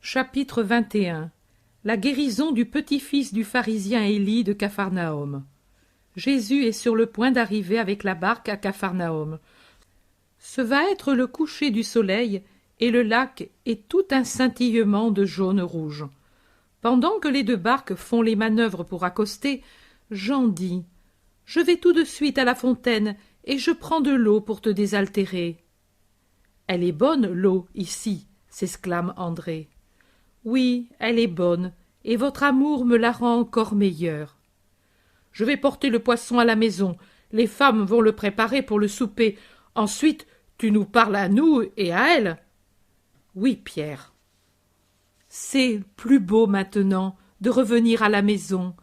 Chapitre 21. La guérison du petit-fils du pharisien Élie de Capharnaüm. Jésus est sur le point d'arriver avec la barque à Capharnaüm. Ce va être le coucher du soleil, et le lac est tout un scintillement de jaune-rouge. Pendant que les deux barques font les manœuvres pour accoster, Jean dit « Je vais tout de suite à la fontaine, et je prends de l'eau pour te désaltérer. »« Elle est bonne, l'eau, ici, » s'exclame André. « Oui, elle est bonne, et votre amour me la rend encore meilleure. »« Je vais porter le poisson à la maison, les femmes vont le préparer pour le souper. Ensuite, tu nous parles à nous et à elle. »« Oui, Pierre. »« C'est plus beau maintenant de revenir à la maison.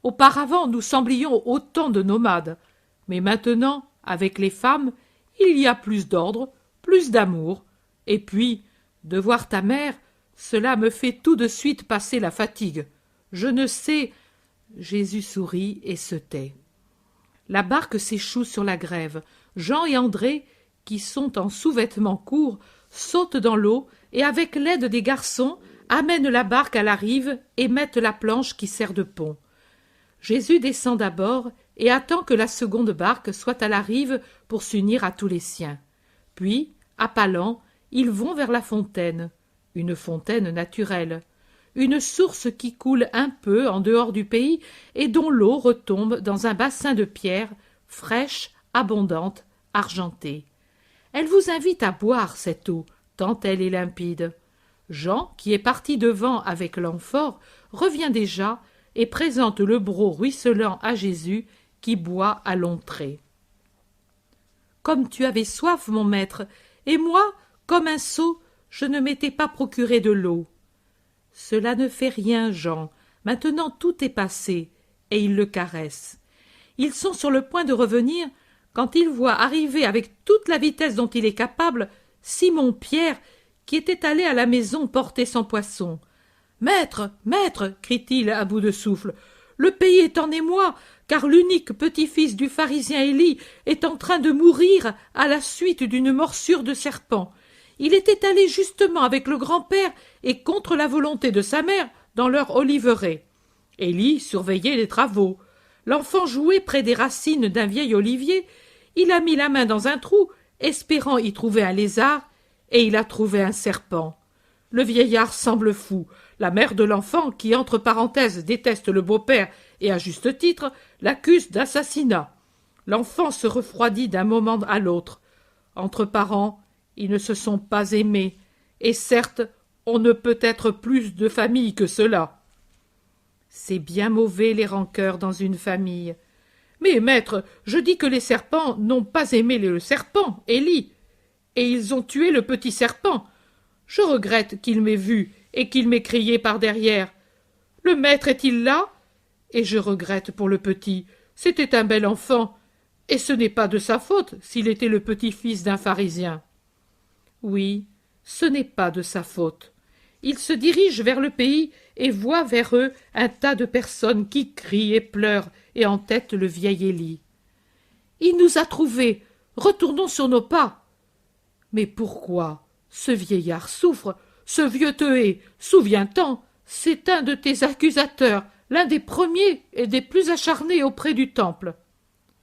Auparavant, nous semblions autant de nomades. Mais maintenant, avec les femmes, il y a plus d'ordre, plus d'amour. Et puis, de voir ta mère, cela me fait tout de suite passer la fatigue. Je ne sais... » Jésus sourit et se tait. La barque s'échoue sur la grève. Jean et André, qui sont en sous-vêtements courts, sautent dans l'eau et, avec l'aide des garçons, amènent la barque à la rive et mettent la planche qui sert de pont. Jésus descend d'abord et attend que la seconde barque soit à la rive pour s'unir à tous les siens. Puis, appalant, ils vont vers la fontaine, une fontaine naturelle, une source qui coule un peu en dehors du pays et dont l'eau retombe dans un bassin de pierre, fraîche, abondante, argentée. Elle vous invite à boire cette eau, tant elle est limpide. Jean, qui est parti devant avec l'amphore, revient déjà et présente le broc ruisselant à Jésus, qui boit à longs traits. « Comme tu avais soif, mon maître, et moi, comme un sot, je ne m'étais pas procuré de l'eau. »« Cela ne fait rien, Jean. Maintenant tout est passé. » Et il le caresse. Ils sont sur le point de revenir quand il voit arriver avec toute la vitesse dont il est capable Simon-Pierre, qui était allé à la maison porter son poisson. « Maître, maître !» crie-t-il à bout de souffle. « Le pays est en émoi, car l'unique petit-fils du pharisien Élie est en train de mourir à la suite d'une morsure de serpent. Il était allé justement avec le grand-père et contre la volonté de sa mère dans leur oliveraie. Élie surveillait les travaux. L'enfant jouait près des racines d'un vieil olivier. Il a mis la main dans un trou, espérant y trouver un lézard, et il a trouvé un serpent. Le vieillard semble fou. La mère de l'enfant, qui entre parenthèses déteste le beau-père et à juste titre, l'accuse d'assassinat. L'enfant se refroidit d'un moment à l'autre. Entre parents, ils ne se sont pas aimés, et certes, on ne peut être plus de famille que cela. C'est bien mauvais les rancœurs dans une famille. Mais maître, je dis que les serpents n'ont pas aimé le serpent, Élie, et ils ont tué le petit serpent. Je regrette qu'il m'ait vu et qu'il m'ait crié par derrière. Le maître est-il là? Et je regrette pour le petit. C'était un bel enfant, et ce n'est pas de sa faute s'il était le petit-fils d'un pharisien. Oui, ce n'est pas de sa faute. Il se dirige vers le pays et voit vers eux un tas de personnes qui crient et pleurent et entêtent le vieil Élie. « Il nous a trouvés. Retournons sur nos pas. » Mais pourquoi? Ce vieillard souffre. Ce vieux te hait. Souviens-t'en, c'est un de tes accusateurs, l'un des premiers et des plus acharnés auprès du temple.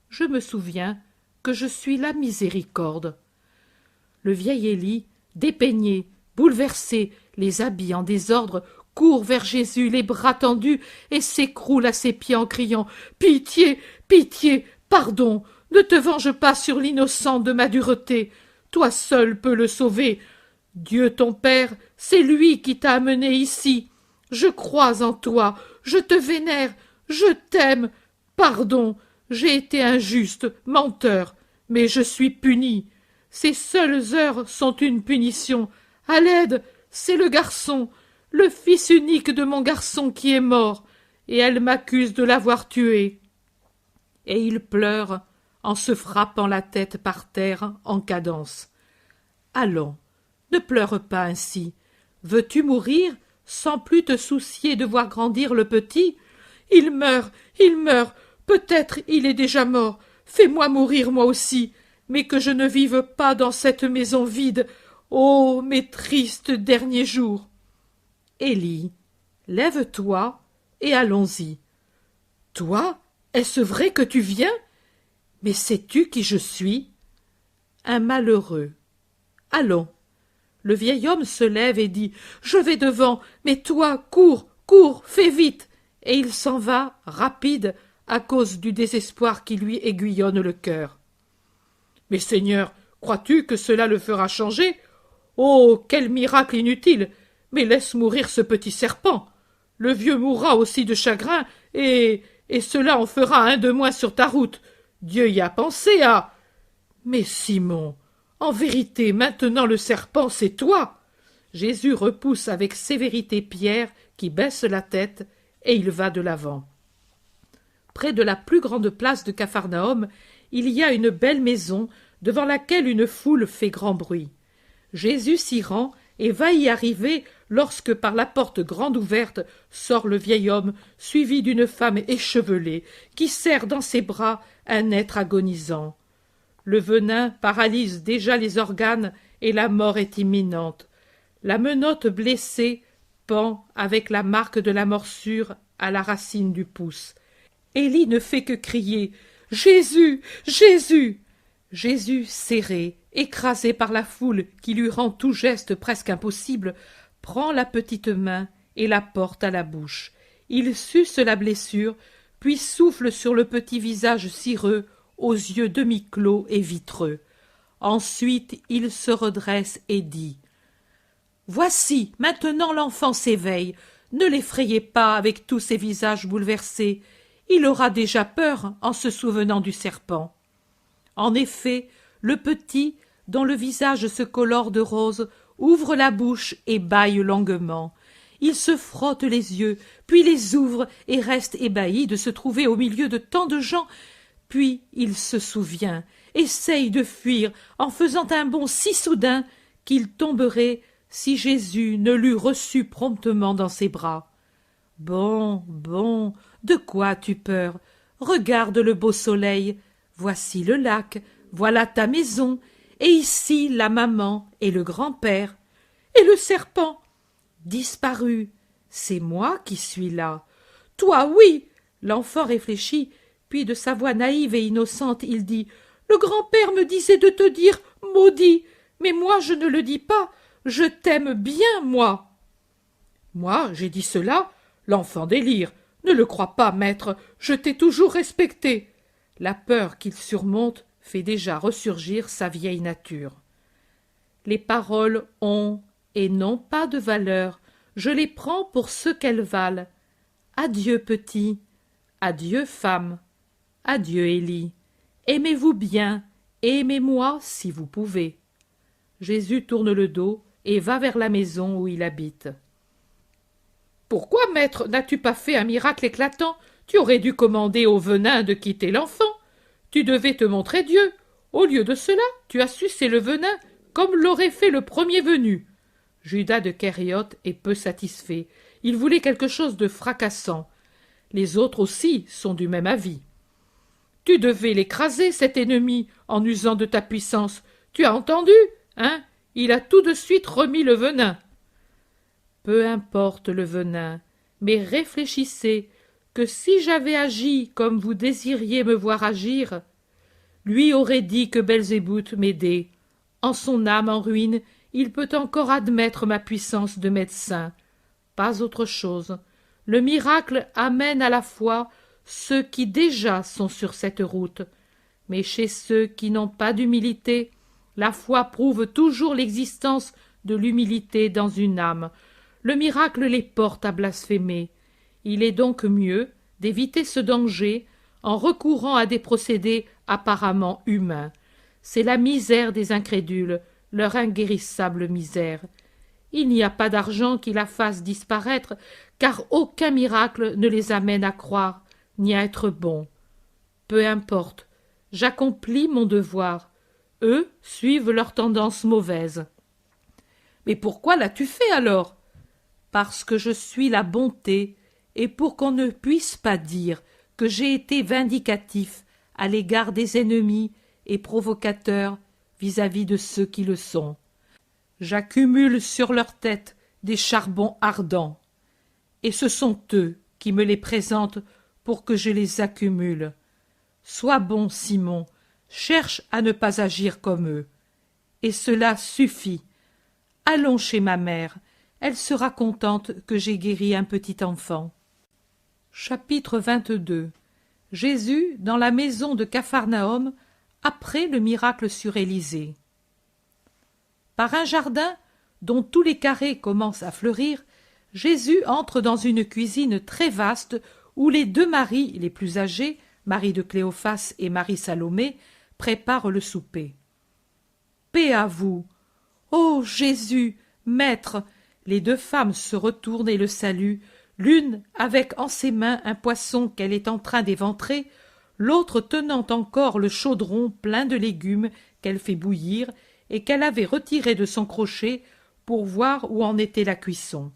Je me souviens que je suis la miséricorde. Le vieil Élie, dépeigné, bouleversé, les habits en désordre, court vers Jésus, les bras tendus, et s'écroule à ses pieds en criant « Pitié, pitié, pardon, ne te venge pas sur l'innocent de ma dureté. Toi seul peux le sauver. Dieu ton Père, c'est lui qui t'a amené ici. Je crois en toi, je te vénère, je t'aime. Pardon, j'ai été injuste, menteur, mais je suis puni. Ces seules heures sont une punition. À l'aide, c'est le garçon, le fils unique de mon garçon qui est mort, et elle m'accuse de l'avoir tué. » Et il pleure en se frappant la tête par terre en cadence. « Allons, ne pleure pas ainsi. Veux-tu mourir sans plus te soucier de voir grandir le petit? Il meurt, peut-être il est déjà mort. Fais-moi mourir moi aussi, mais que je ne vive pas dans cette maison vide. Oh, mes tristes derniers jours !» Élie, lève-toi et allons-y. Toi, est-ce vrai que tu viens? Mais sais-tu qui je suis? Un malheureux. Allons. Le vieil homme se lève et dit « Je vais devant, mais toi, cours, cours, fais vite !» Et il s'en va, rapide, à cause du désespoir qui lui aiguillonne le cœur. « Mais Seigneur, crois-tu que cela le fera changer? Oh, quel miracle inutile! Mais laisse mourir ce petit serpent. Le vieux mourra aussi de chagrin, et cela en fera un de moins sur ta route. Dieu y a pensé à... Mais Simon, en vérité, maintenant le serpent, c'est toi. » Jésus repousse avec sévérité Pierre, qui baisse la tête, et il va de l'avant. Près de la plus grande place de Capharnaüm, il y a une belle maison, devant laquelle une foule fait grand bruit. Jésus s'y rend et va y arriver lorsque, par la porte grande ouverte, sort le vieil homme, suivi d'une femme échevelée, qui serre dans ses bras un être agonisant. Le venin paralyse déjà les organes et la mort est imminente. La menotte blessée pend avec la marque de la morsure à la racine du pouce. Élie ne fait que crier « Jésus, Jésus !» Jésus, serré, écrasé par la foule qui lui rend tout geste presque impossible, prend la petite main et la porte à la bouche. Il suce la blessure, puis souffle sur le petit visage cireux, aux yeux demi-clos et vitreux. Ensuite il se redresse et dit « Voici, maintenant l'enfant s'éveille. Ne l'effrayez pas avec tous ces visages bouleversés. Il aura déjà peur en se souvenant du serpent. » En effet, le petit, dont le visage se colore de rose, ouvre la bouche et bâille longuement. Il se frotte les yeux, puis les ouvre et reste ébahi de se trouver au milieu de tant de gens. Puis il se souvient, essaye de fuir en faisant un bond si soudain qu'il tomberait si Jésus ne l'eût reçu promptement dans ses bras. « Bon, bon, de quoi as-tu peur? Regarde le beau soleil. Voici le lac, voilà ta maison, et ici la maman et le grand-père. Et le serpent? Disparu. C'est moi qui suis là. Toi, oui. » L'enfant réfléchit, puis de sa voix naïve et innocente, il dit « Le grand-père me disait de te dire « maudit », mais moi je ne le dis pas. Je t'aime bien, moi. » Moi, j'ai dit cela? L'enfant délire. Ne le crois pas, maître, je t'ai toujours respecté. La peur qu'il surmonte fait déjà ressurgir sa vieille nature. Les paroles ont et n'ont pas de valeur, je les prends pour ce qu'elles valent. Adieu, petit, adieu, femme, adieu, Élie. Aimez-vous bien, et aimez-moi si vous pouvez. Jésus tourne le dos et va vers la maison où il habite. « Pourquoi, maître, n'as-tu pas fait un miracle éclatant? Tu aurais dû commander au venin de quitter l'enfant. Tu devais te montrer Dieu. Au lieu de cela, tu as sucé le venin comme l'aurait fait le premier venu. » Judas de Kériote est peu satisfait. Il voulait quelque chose de fracassant. Les autres aussi sont du même avis. « Tu devais l'écraser, cet ennemi, en usant de ta puissance. Tu as entendu, hein? Il a tout de suite remis le venin. » Peu importe le venin, mais réfléchissez que si j'avais agi comme vous désiriez me voir agir, lui aurait dit que Belzébuth m'aidait. En son âme en ruine, il peut encore admettre ma puissance de médecin. Pas autre chose. Le miracle amène à la foi ceux qui déjà sont sur cette route. Mais chez ceux qui n'ont pas d'humilité, la foi prouve toujours l'existence de l'humilité dans une âme. Le miracle les porte à blasphémer. Il est donc mieux d'éviter ce danger en recourant à des procédés apparemment humains. C'est la misère des incrédules, leur inguérissable misère. Il n'y a pas d'argent qui la fasse disparaître, car aucun miracle ne les amène à croire, ni à être bons. Peu importe, j'accomplis mon devoir. Eux suivent leur tendance mauvaise. Mais pourquoi l'as-tu fait alors? Parce que je suis la bonté, et pour qu'on ne puisse pas dire que j'ai été vindicatif à l'égard des ennemis et provocateur vis-à-vis de ceux qui le sont. J'accumule sur leur tête des charbons ardents. Et ce sont eux qui me les présentent pour que je les accumule. Sois bon, Simon, cherche à ne pas agir comme eux. Et cela suffit. Allons chez ma mère, elle sera contente que j'aie guéri un petit enfant. Chapitre 22. Jésus dans la maison de Capharnaüm après le miracle sur Élisée. Par un jardin dont tous les carrés commencent à fleurir, Jésus entre dans une cuisine très vaste où les deux Maries les plus âgées, Marie de Cléophas et Marie Salomé, préparent le souper. Paix à vous. Ô Jésus, Maître! Les deux femmes se retournent et le saluent, l'une avec en ses mains un poisson qu'elle est en train d'éventrer, l'autre tenant encore le chaudron plein de légumes qu'elle fait bouillir et qu'elle avait retiré de son crochet pour voir où en était la cuisson.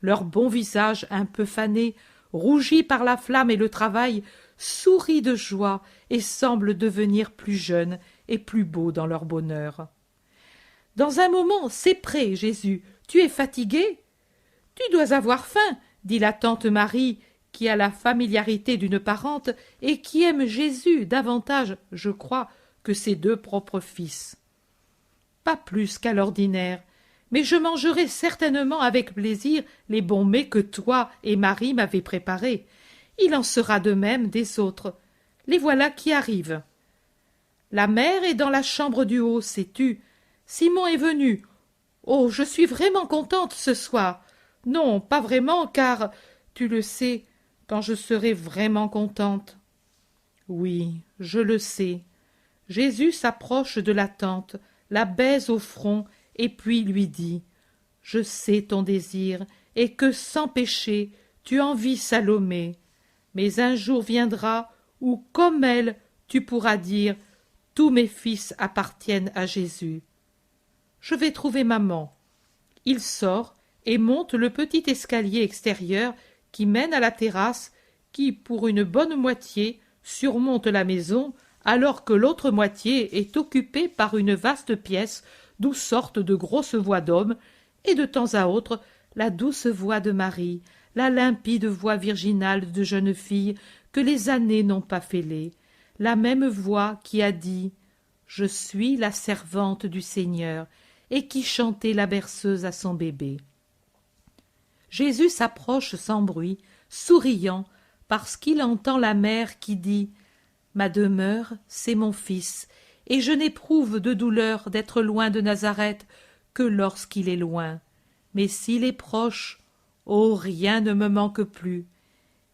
Leur bon visage un peu fané, rougi par la flamme et le travail, sourit de joie et semble devenir plus jeunes et plus beaux dans leur bonheur. Dans un moment, c'est prêt, Jésus. Tu es fatigué? Tu dois avoir faim, dit la tante Marie, qui a la familiarité d'une parente et qui aime Jésus davantage, je crois, que ses deux propres fils. Pas plus qu'à l'ordinaire, mais je mangerai certainement avec plaisir les bons mets que toi et Marie m'avez préparés. Il en sera de même des autres. Les voilà qui arrivent. La mère est dans la chambre du haut, sais-tu. Simon est venu. Oh, je suis vraiment contente ce soir. Non, pas vraiment, car, tu le sais, quand je serai vraiment contente. Oui, je le sais. Jésus s'approche de la tante, la baise au front, et puis lui dit « Je sais ton désir, et que sans péché, tu envies Salomé. Mais un jour viendra où, comme elle, tu pourras dire « Tous mes fils appartiennent à Jésus. » Je vais trouver maman. Il sort et monte le petit escalier extérieur qui mène à la terrasse, qui, pour une bonne moitié, surmonte la maison, alors que l'autre moitié est occupée par une vaste pièce d'où sortent de grosses voix d'hommes, et de temps à autre la douce voix de Marie, la limpide voix virginale de jeune fille que les années n'ont pas fêlée, la même voix qui a dit « Je suis la servante du Seigneur » et qui chantait la berceuse à son bébé. Jésus s'approche sans bruit, souriant, parce qu'il entend la mère qui dit « Ma demeure, c'est mon fils, et je n'éprouve de douleur d'être loin de Nazareth que lorsqu'il est loin. Mais s'il est proche, oh, rien ne me manque plus.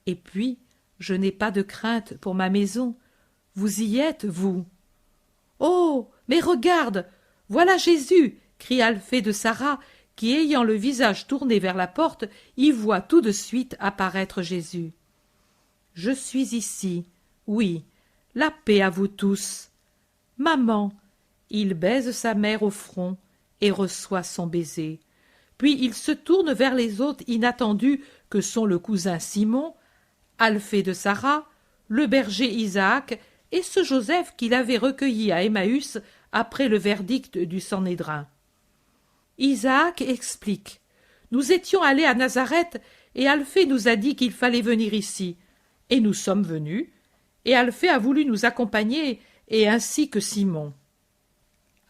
Et puis, je n'ai pas de crainte pour ma maison. Vous y êtes, vous? Oh, mais regarde, voilà Jésus! Crie Alphée de Sarah, qui, ayant le visage tourné vers la porte, y voit tout de suite apparaître Jésus. Je suis ici, oui, la paix à vous tous. Maman, il baise sa mère au front et reçoit son baiser. Puis il se tourne vers les hôtes inattendus que sont le cousin Simon, Alphée de Sarah, le berger Isaac et ce Joseph qu'il avait recueilli à Emmaüs après le verdict du Sanhédrin. Isaac explique. Nous étions allés à Nazareth et Alphée nous a dit qu'il fallait venir ici. Et nous sommes venus, et Alphée a voulu nous accompagner, et ainsi que Simon.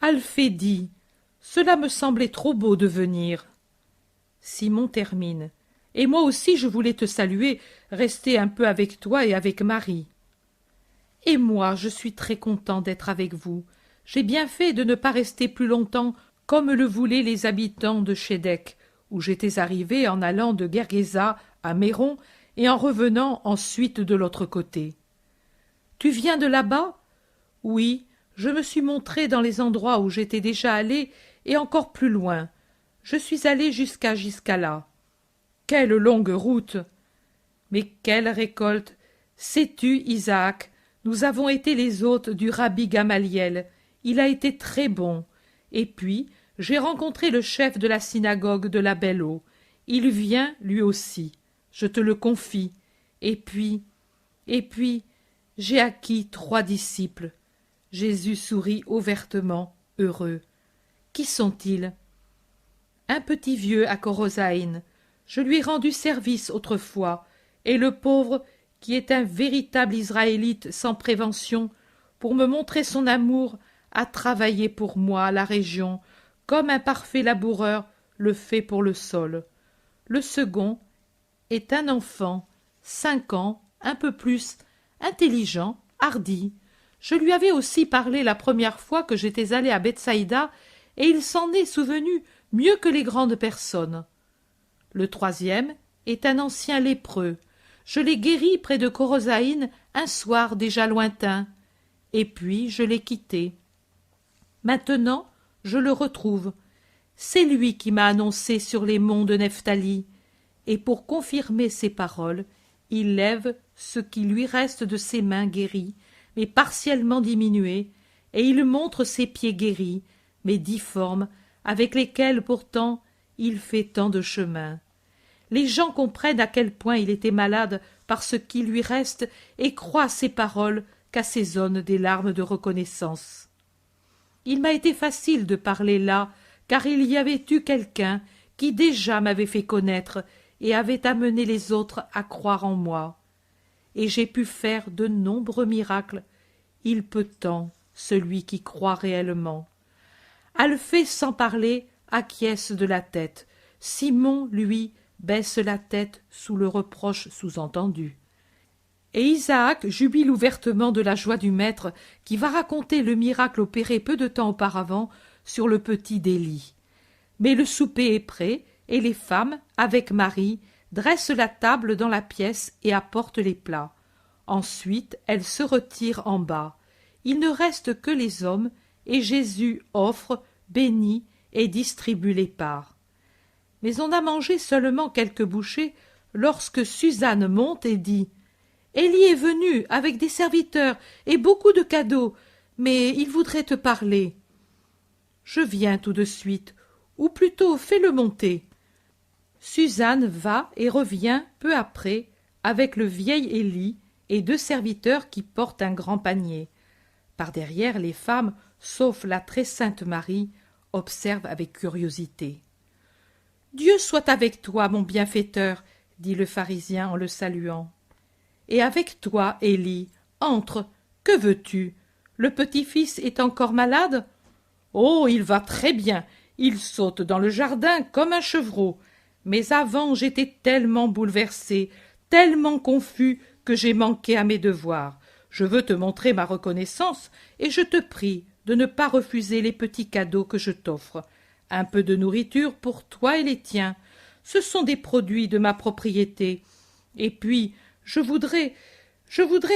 Alphée dit « Cela me semblait trop beau de venir. » Simon termine. « Et moi aussi je voulais te saluer, rester un peu avec toi et avec Marie. » « Et moi je suis très content d'être avec vous. J'ai bien fait de ne pas rester plus longtemps comme le voulaient les habitants de Chédec, où j'étais arrivé en allant de Guerguesa à Méron et en revenant ensuite de l'autre côté. « Tu viens de là-bas » ? « Oui, je me suis montré dans les endroits où j'étais déjà allé et encore plus loin. Je suis allé jusqu'à Giscala. Quelle longue route! Mais quelle récolte! Sais-tu, Isaac, nous avons été les hôtes du rabbi Gamaliel. Il a été très bon. Et puis, j'ai rencontré le chef de la synagogue de la Belle-Eau. Il vient, lui aussi. Je te le confie. Et puis, j'ai acquis 3 disciples. Jésus sourit ouvertement, heureux. Qui sont-ils? un petit vieux à Korosaïn. Je lui ai rendu service autrefois, et le pauvre, qui est un véritable Israélite sans prévention, pour me montrer son amour, a travaillé pour moi à la région, comme un parfait laboureur le fait pour le sol. Le second est un enfant, 5 ans, un peu plus, intelligent, hardi. Je lui avais aussi parlé la première fois que j'étais allé à Bethsaïda, et il s'en est souvenu mieux que les grandes personnes. Le troisième est un ancien lépreux. Je l'ai guéri près de Korosaïn un soir déjà lointain, et puis je l'ai quitté. Maintenant, je le retrouve. C'est lui qui m'a annoncé sur les monts de Nephtali, et pour confirmer ses paroles, il lève ce qui lui reste de ses mains guéries, mais partiellement diminuées, et il montre ses pieds guéris, mais difformes, avec lesquels pourtant il fait tant de chemin. Les gens comprennent à quel point il était malade par ce qui lui reste et croient ses paroles qu'assaisonnent des larmes de reconnaissance. Il m'a été facile de parler là, car il y avait eu quelqu'un qui déjà m'avait fait connaître et avait amené les autres à croire en moi. Et j'ai pu faire de nombreux miracles. Il peut tant, celui qui croit réellement. Alphée, sans parler, acquiesce de la tête. Simon, lui, baisse la tête sous le reproche sous-entendu. Et Isaac jubile ouvertement de la joie du maître qui va raconter le miracle opéré peu de temps auparavant sur le petit d'Élie. Mais le souper est prêt, et les femmes, avec Marie, dressent la table dans la pièce et apportent les plats. Ensuite, elles se retirent en bas. Il ne reste que les hommes, et Jésus offre, bénit et distribue les parts. Mais on a mangé seulement quelques bouchées lorsque Suzanne monte et dit « Élie est venu avec des serviteurs et beaucoup de cadeaux, mais il voudrait te parler. » « Je viens tout de suite, ou plutôt fais-le monter. » Suzanne va et revient peu après avec le vieil Élie et 2 serviteurs qui portent un grand panier. Par derrière, les femmes, sauf la très sainte Marie, observent avec curiosité. « Dieu soit avec toi, mon bienfaiteur, » dit le pharisien en le saluant. « Et avec toi, Élie, entre, que veux-tu? Le petit-fils est encore malade? » « Oh, il va très bien, il saute dans le jardin comme un chevreau. Mais avant, j'étais tellement bouleversé, tellement confus, que j'ai manqué à mes devoirs. Je veux te montrer ma reconnaissance, et je te prie de ne pas refuser les petits cadeaux que je t'offre. Un peu de nourriture pour toi et les tiens. Ce sont des produits de ma propriété. Et puis, je voudrais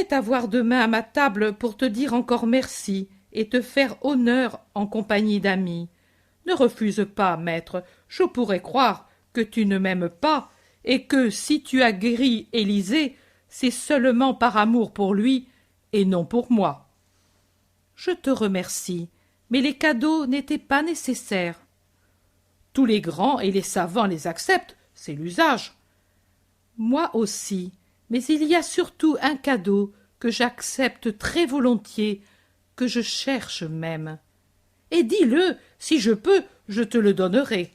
t'avoir demain à ma table pour te dire encore merci, et te faire honneur en compagnie d'amis. Ne refuse pas, maître, je pourrais croire que tu ne m'aimes pas, et que si tu as guéri Élisée, c'est seulement par amour pour lui, et non pour moi. Je te remercie, mais les cadeaux n'étaient pas nécessaires. Tous les grands et les savants les acceptent, c'est l'usage. Moi aussi, mais il y a surtout un cadeau que j'accepte très volontiers, que je cherche même. Et dis-le, si je peux, je te le donnerai.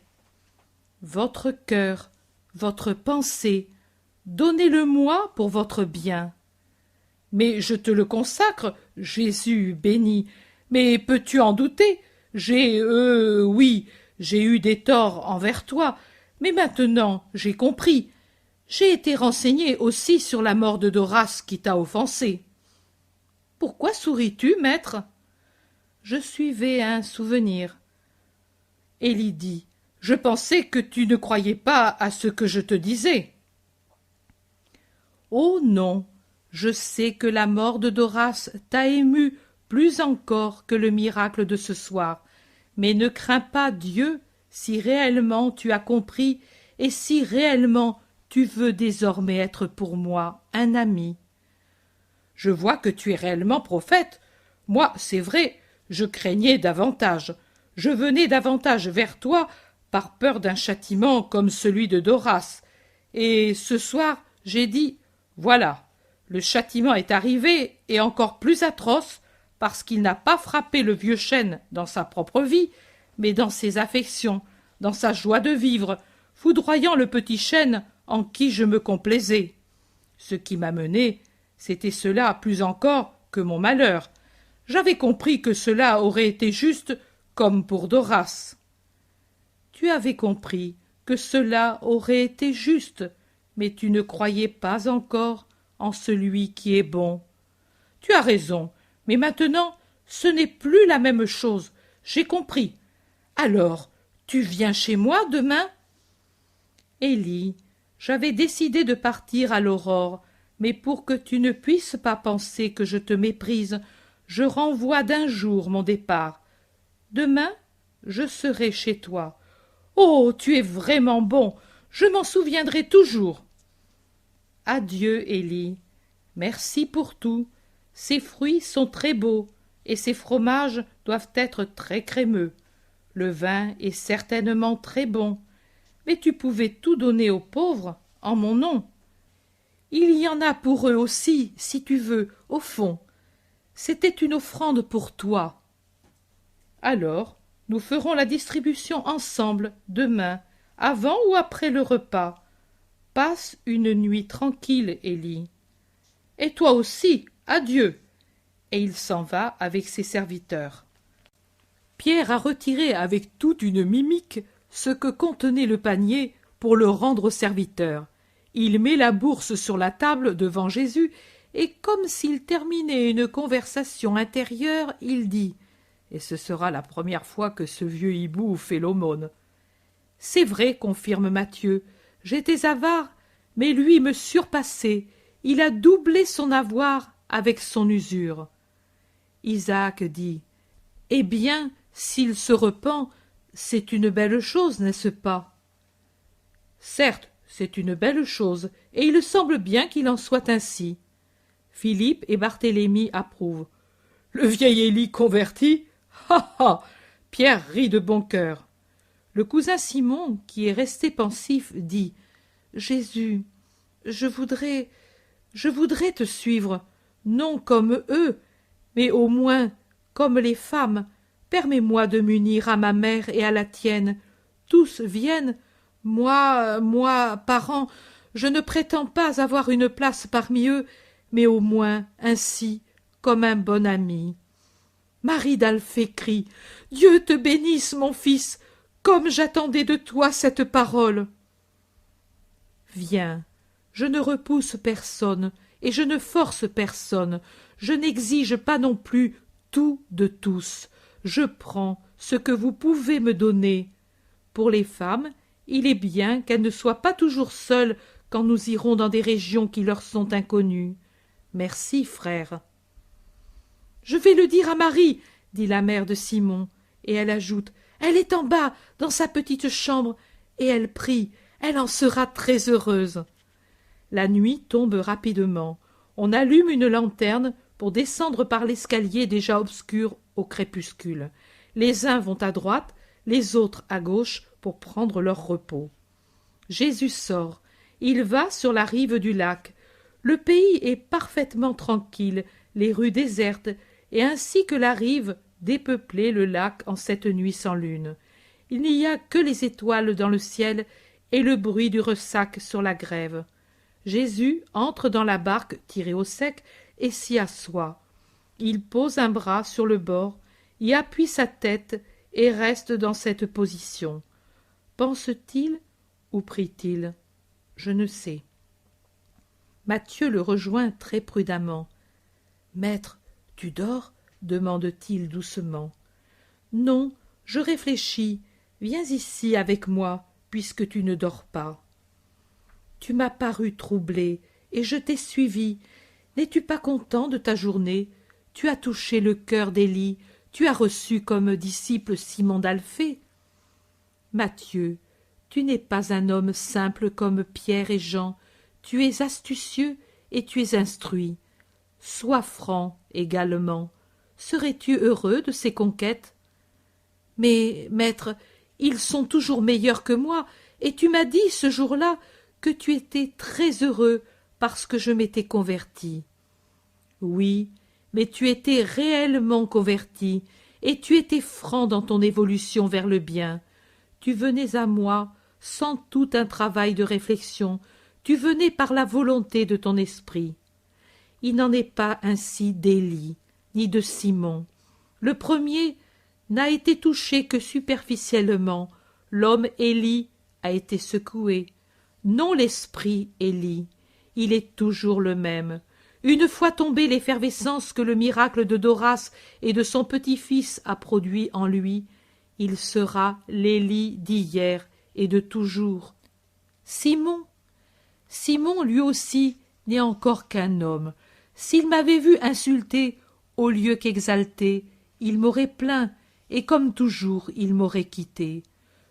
Votre cœur, votre pensée, donnez-le-moi pour votre bien. Mais je te le consacre, Jésus béni. Mais peux-tu en douter? Oui, j'ai eu des torts envers toi, mais maintenant j'ai compris. J'ai été renseigné aussi sur la mort de Doras qui t'a offensé. Pourquoi souris-tu, maître? Je suivais un souvenir. Élie dit, je pensais que tu ne croyais pas à ce que je te disais. Oh non, je sais que la mort de Doras t'a ému plus encore que le miracle de ce soir, mais ne crains pas Dieu si réellement tu as compris et si réellement tu veux désormais être pour moi un ami. Je vois que tu es réellement prophète. Moi, c'est vrai, je craignais davantage. Je venais davantage vers toi par peur d'un châtiment comme celui de Doras. Et ce soir, j'ai dit, voilà, le châtiment est arrivé et encore plus atroce parce qu'il n'a pas frappé le vieux chêne dans sa propre vie, mais dans ses affections, dans sa joie de vivre, foudroyant le petit chêne en qui je me complaisais. Ce qui m'a mené, c'était cela plus encore que mon malheur. J'avais compris que cela aurait été juste comme pour Doras. Tu avais compris que cela aurait été juste, mais tu ne croyais pas encore en celui qui est bon. Tu as raison, mais maintenant ce n'est plus la même chose, j'ai compris. Alors, tu viens chez moi demain? Élie, j'avais décidé de partir à l'aurore, mais pour que tu ne puisses pas penser que je te méprise, je renvoie d'un jour mon départ. Demain, je serai chez toi. Oh, tu es vraiment bon, je m'en souviendrai toujours. Adieu, Élie. Merci pour tout. Ces fruits sont très beaux, et ces fromages doivent être très crémeux. Le vin est certainement très bon, mais tu pouvais tout donner aux pauvres en mon nom. Il y en a pour eux aussi, si tu veux, au fond. C'était une offrande pour toi. Alors, nous ferons la distribution ensemble, demain, avant ou après le repas. Passe une nuit tranquille, Élie. Et toi aussi, adieu. Et il s'en va avec ses serviteurs. Pierre a retiré avec toute une mimique ce que contenait le panier pour le rendre au serviteur. Il met la bourse sur la table devant Jésus et comme s'il terminait une conversation intérieure, il dit « Et ce sera la première fois que ce vieux hibou fait l'aumône. » C'est vrai, confirme Matthieu, j'étais avare, mais lui me surpassait, il a doublé son avoir avec son usure. Isaac dit « Eh bien, s'il se repent, c'est une belle chose, n'est-ce pas ?» Certes, c'est une belle chose, et il semble bien qu'il en soit ainsi. Philippe et Barthélemy approuvent. Le vieil Élie converti? Ha ha! Pierre rit de bon cœur. Le cousin Simon, qui est resté pensif, dit Jésus, je voudrais te suivre, non comme eux, mais au moins comme les femmes. Permets-moi de m'unir à ma mère et à la tienne. Tous viennent. Moi, parent, je ne prétends pas avoir une place parmi eux, mais au moins ainsi, comme un bon ami. Marie d'Alphée crie « Dieu te bénisse, mon fils, comme j'attendais de toi cette parole. » Viens, je ne repousse personne, et je ne force personne, je n'exige pas non plus tout de tous, je prends ce que vous pouvez me donner. Pour les femmes, il est bien qu'elles ne soient pas toujours seules quand nous irons dans des régions qui leur sont inconnues. Merci, frère. Je vais le dire à Marie, dit la mère de Simon, et elle ajoute, elle est en bas, dans sa petite chambre, et elle prie, elle en sera très heureuse. La nuit tombe rapidement. On allume une lanterne pour descendre par l'escalier déjà obscur au crépuscule. Les uns vont à droite, les autres à gauche pour prendre leur repos. Jésus sort. Il va sur la rive du lac. Le pays est parfaitement tranquille, les rues désertes, et ainsi que la rive dépeuplait le lac en cette nuit sans lune. Il n'y a que les étoiles dans le ciel et le bruit du ressac sur la grève. Jésus entre dans la barque tirée au sec et s'y assoit. Il pose un bras sur le bord, y appuie sa tête et reste dans cette position. Pense-t-il ou prie-t-il? Je ne sais. Matthieu le rejoint très prudemment. « Maître, tu dors ?» demande-t-il doucement. « Non, je réfléchis. Viens ici avec moi, puisque tu ne dors pas. » Tu m'as paru troublé, et je t'ai suivi. N'es-tu pas content de ta journée? Tu as touché le cœur d'Élie, tu as reçu comme disciple Simon d'Alphée. Matthieu, tu n'es pas un homme simple comme Pierre et Jean, tu es astucieux et tu es instruit. Sois franc également. Serais-tu heureux de ces conquêtes? Mais, maître, ils sont toujours meilleurs que moi, et tu m'as dit ce jour-là que tu étais très heureux parce que je m'étais converti. Oui, mais tu étais réellement converti, et tu étais franc dans ton évolution vers le bien. tu venais à moi sans tout un travail de réflexion, tu venais par la volonté de ton esprit. Il n'en est pas ainsi d'Élie, ni de Simon. Le premier n'a été touché que superficiellement, l'homme Élie a été secoué. Non l'esprit Élie, il est toujours le même. Une fois tombée l'effervescence que le miracle de Doras et de son petit-fils a produit en lui, il sera l'Élie d'hier et de toujours. Simon lui aussi n'est encore qu'un homme. S'il m'avait vu insulter au lieu qu'exalter, il m'aurait plaint, et comme toujours il m'aurait quitté.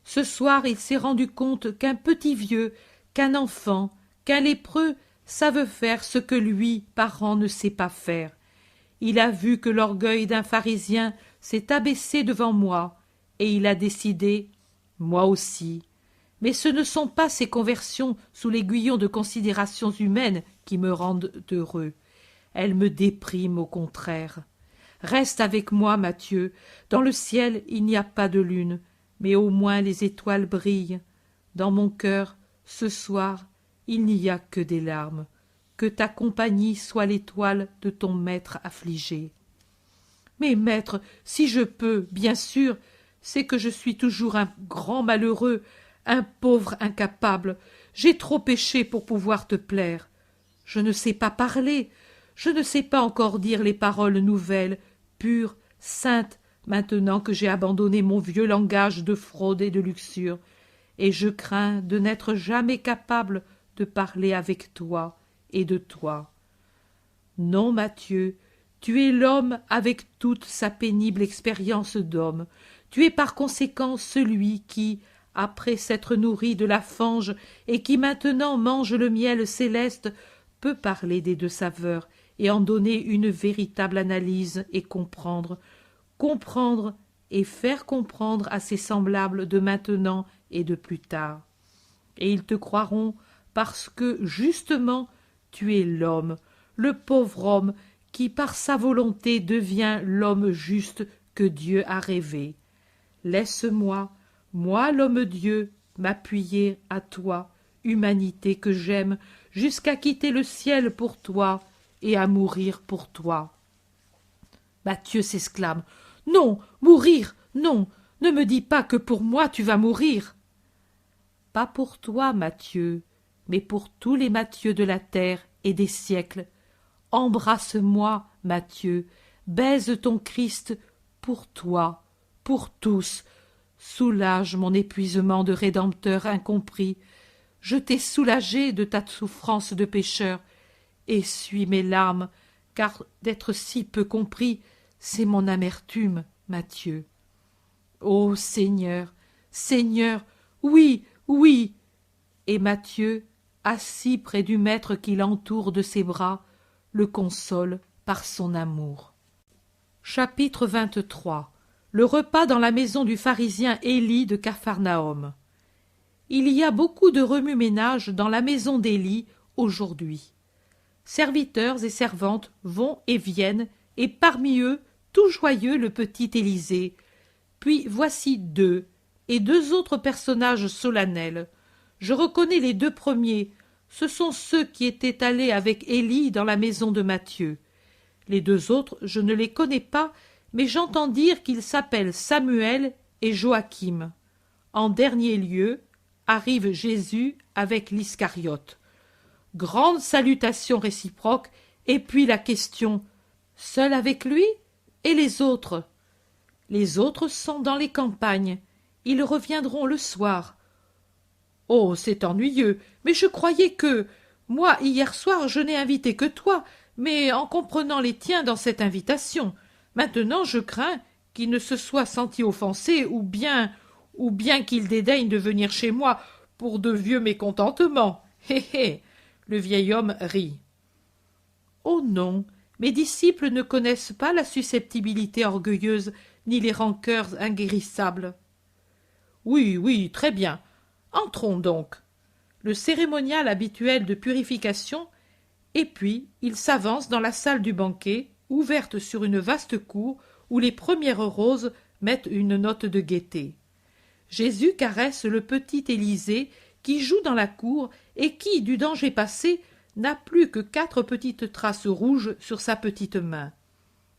Ce soir il s'est rendu compte qu'un petit vieux, qu'un enfant, qu'un lépreux savent faire ce que lui, parent, ne sait pas faire. Il a vu que l'orgueil d'un pharisien s'est abaissé devant moi, et il a décidé, moi aussi. Mais ce ne sont pas ces conversions sous l'aiguillon de considérations humaines qui me rendent heureux. Elles me dépriment au contraire. Reste avec moi, Matthieu. Dans le ciel, il n'y a pas de lune, mais au moins les étoiles brillent. Dans mon cœur, ce soir, il n'y a que des larmes. Que ta compagnie soit l'étoile de ton maître affligé. Mais maître, si je peux, bien sûr, c'est que je suis toujours un grand malheureux, un pauvre incapable. J'ai trop péché pour pouvoir te plaire. Je ne sais pas parler, je ne sais pas encore dire les paroles nouvelles, pures, saintes, maintenant que j'ai abandonné mon vieux langage de fraude et de luxure, et je crains de n'être jamais capable de parler avec toi et de toi. Non, Matthieu, tu es l'homme avec toute sa pénible expérience d'homme. Tu es par conséquent celui qui, après s'être nourri de la fange et qui maintenant mange le miel céleste, peut parler des deux saveurs et en donner une véritable analyse et comprendre et faire comprendre à ses semblables de maintenant et de plus tard. Et ils te croiront parce que, justement, tu es l'homme, le pauvre homme qui, par sa volonté, devient l'homme juste que Dieu a rêvé. Laisse-moi, moi l'homme-dieu, m'appuyer à toi, humanité que j'aime, jusqu'à quitter le ciel pour toi et à mourir pour toi. Matthieu s'exclame. Non, mourir, non, ne me dis pas que pour moi tu vas mourir. Pas pour toi, Matthieu, mais pour tous les Mathieu de la terre et des siècles. Embrasse-moi, Matthieu, baise ton Christ pour toi, pour tous. Soulage mon épuisement de rédempteur incompris. Je t'ai soulagé de ta souffrance de pécheur. Essuie mes larmes, car d'être si peu compris, c'est mon amertume, Matthieu. Ô Seigneur, Seigneur, oui, oui. Et Matthieu, assis près du maître qui l'entoure de ses bras, le console par son amour. Chapitre 23. Le repas dans la maison du pharisien Élie de Capharnaüm. Il y a beaucoup de remue-ménage dans la maison d'Élie aujourd'hui. Serviteurs et servantes vont et viennent, et parmi eux, tout joyeux le petit Élisée. Puis voici deux autres personnages solennels. Je reconnais les deux premiers, ce sont ceux qui étaient allés avec Élie dans la maison de Matthieu. Les deux autres, je ne les connais pas, mais j'entends dire qu'ils s'appellent Samuel et Joachim. En dernier lieu, arrive Jésus avec l'Iscariote. Grande salutation réciproque, et puis la question « Seul avec lui? Et les autres ?» Les autres sont dans les campagnes. Ils reviendront le soir. Oh, c'est ennuyeux, mais je croyais que... Moi, hier soir, je n'ai invité que toi, mais en comprenant les tiens dans cette invitation. Maintenant, je crains qu'il ne se soit senti offensé, ou bien qu'il dédaigne de venir chez moi pour de vieux mécontentements. Hé hé. Le vieil homme rit. Oh non, mes disciples ne connaissent pas la susceptibilité orgueilleuse ni les rancœurs inguérissables. Oui, oui, très bien. Entrons donc. Le cérémonial habituel de purification, et puis il s'avance dans la salle du banquet, ouverte sur une vaste cour où les premières roses mettent une note de gaieté. Jésus caresse le petit Élisée qui joue dans la cour et qui, du danger passé, n'a plus que 4 petites traces rouges sur sa petite main.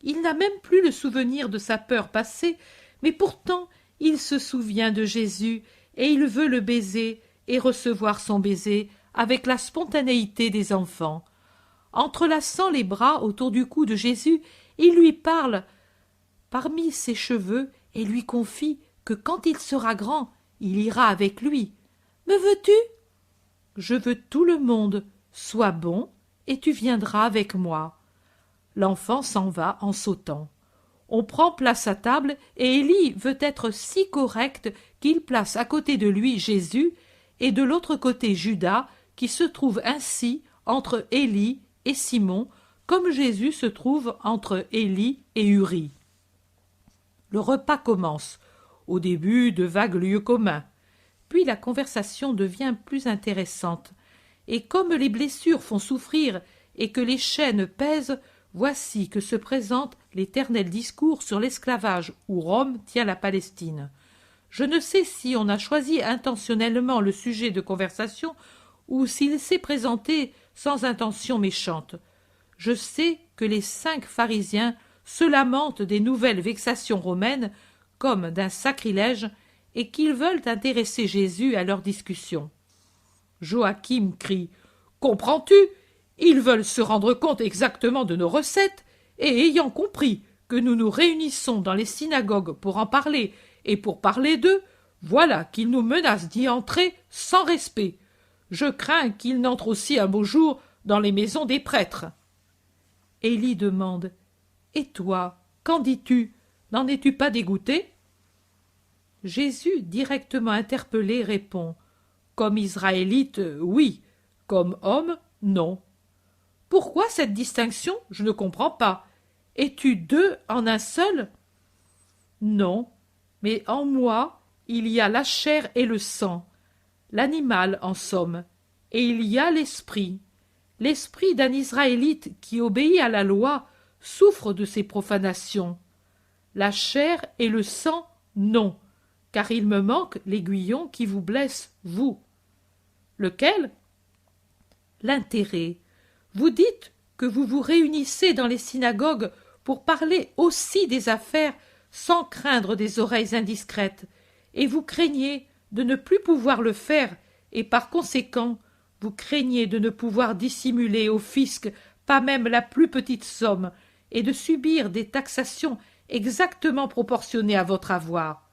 Il n'a même plus le souvenir de sa peur passée, mais pourtant il se souvient de Jésus et il veut le baiser et recevoir son baiser avec la spontanéité des enfants. Entrelaçant les bras autour du cou de Jésus, il lui parle parmi ses cheveux et lui confie que quand il sera grand, il ira avec lui. « Me veux-tu » ? « Je veux tout le monde. Sois bon, et tu viendras avec moi. » L'enfant s'en va en sautant. On prend place à table et Élie veut être si correct qu'il place à côté de lui Jésus et de l'autre côté Judas qui se trouve ainsi entre Élie et Simon comme Jésus se trouve entre Élie et Uri. Le repas commence, au début de vagues lieux communs. Puis la conversation devient plus intéressante. Et comme les blessures font souffrir et que les chaînes pèsent, voici que se présente l'éternel discours sur l'esclavage où Rome tient la Palestine. Je ne sais si on a choisi intentionnellement le sujet de conversation ou s'il s'est présenté sans intention méchante. Je sais que les 5 pharisiens se lamentent des nouvelles vexations romaines comme d'un sacrilège et qu'ils veulent intéresser Jésus à leur discussion. Joachim crie « Comprends-tu ? Ils veulent se rendre compte exactement de nos recettes, et ayant compris que nous nous réunissons dans les synagogues pour en parler et pour parler d'eux, voilà qu'ils nous menacent d'y entrer sans respect. Je crains qu'ils n'entrent aussi un beau jour dans les maisons des prêtres. » Élie demande « Et toi, qu'en dis-tu ? N'en es-tu pas dégoûté ?» Jésus, directement interpellé, répond « Comme Israélite, oui. Comme homme, non. » Pourquoi cette distinction ? Je ne comprends pas. Es-tu 2 en un seul ? Non, mais en moi, il y a la chair et le sang, l'animal en somme, et il y a l'esprit. L'esprit d'un Israélite qui obéit à la loi souffre de ces profanations. La chair et le sang, non, car il me manque l'aiguillon qui vous blesse, vous. Lequel ? L'intérêt. Vous dites que vous vous réunissez dans les synagogues pour parler aussi des affaires sans craindre des oreilles indiscrètes, et vous craignez de ne plus pouvoir le faire, et par conséquent, vous craignez de ne pouvoir dissimuler au fisc pas même la plus petite somme, et de subir des taxations exactement proportionnées à votre avoir.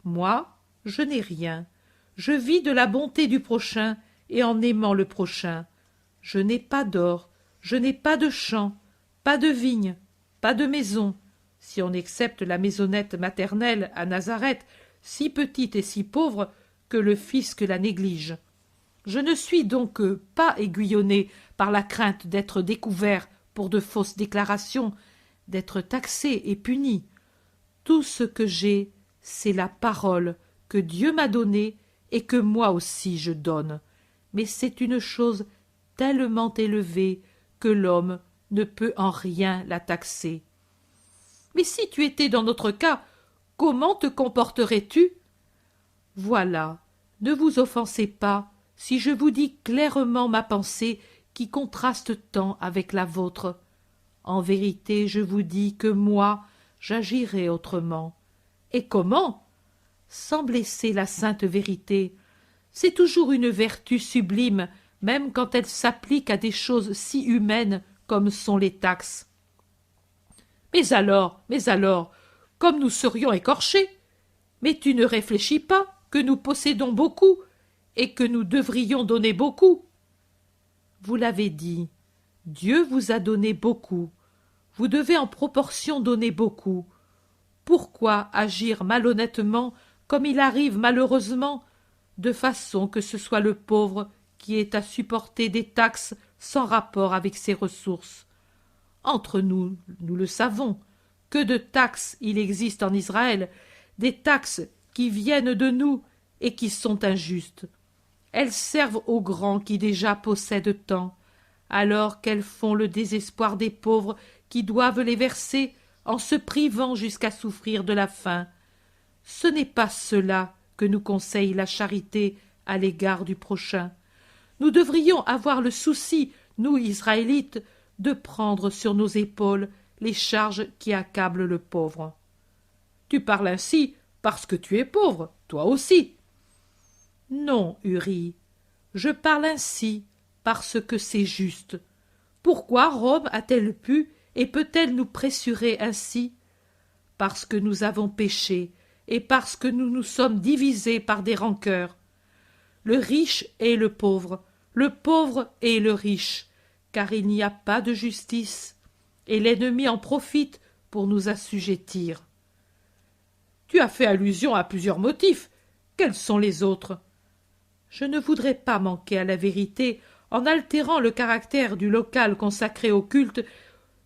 Moi, je n'ai rien. Je vis de la bonté du prochain et en aimant le prochain. Je n'ai pas d'or, je n'ai pas de champ, pas de vigne, pas de maison, si on excepte la maisonnette maternelle à Nazareth, si petite et si pauvre que le fisc la néglige. Je ne suis donc pas aiguillonné par la crainte d'être découvert pour de fausses déclarations, d'être taxé et puni. Tout ce que j'ai, c'est la parole que Dieu m'a donnée et que moi aussi je donne. Mais c'est une chose tellement élevée que l'homme ne peut en rien la taxer. Mais si tu étais dans notre cas, comment te comporterais-tu ? Voilà, ne vous offensez pas si je vous dis clairement ma pensée qui contraste tant avec la vôtre. En vérité, je vous dis que moi, j'agirai autrement. Et comment ? Sans blesser la sainte vérité. C'est toujours une vertu sublime, même quand elle s'applique à des choses si humaines comme sont les taxes. Mais alors, comme nous serions écorchés. Mais tu ne réfléchis pas que nous possédons beaucoup et que nous devrions donner beaucoup. Vous l'avez dit, Dieu vous a donné beaucoup. Vous devez en proportion donner beaucoup. Pourquoi agir malhonnêtement comme il arrive malheureusement, de façon que ce soit le pauvre qui ait à supporter des taxes sans rapport avec ses ressources ? Entre nous, nous le savons, que de taxes il existe en Israël, des taxes qui viennent de nous et qui sont injustes. Elles servent aux grands qui déjà possèdent tant, alors qu'elles font le désespoir des pauvres qui doivent les verser en se privant jusqu'à souffrir de la faim. Ce n'est pas cela que nous conseille la charité à l'égard du prochain. Nous devrions avoir le souci, nous Israélites, de prendre sur nos épaules les charges qui accablent le pauvre. Tu parles ainsi parce que tu es pauvre, toi aussi. Non, Uri, je parle ainsi parce que c'est juste. Pourquoi Rome a-t-elle pu et peut-elle nous pressurer ainsi? Parce que nous avons péché et parce que nous nous sommes divisés par des rancœurs. Le riche et le pauvre et le riche, car il n'y a pas de justice, et l'ennemi en profite pour nous assujettir. Tu as fait allusion à plusieurs motifs. Quels sont les autres? Je ne voudrais pas manquer à la vérité en altérant le caractère du local consacré au culte,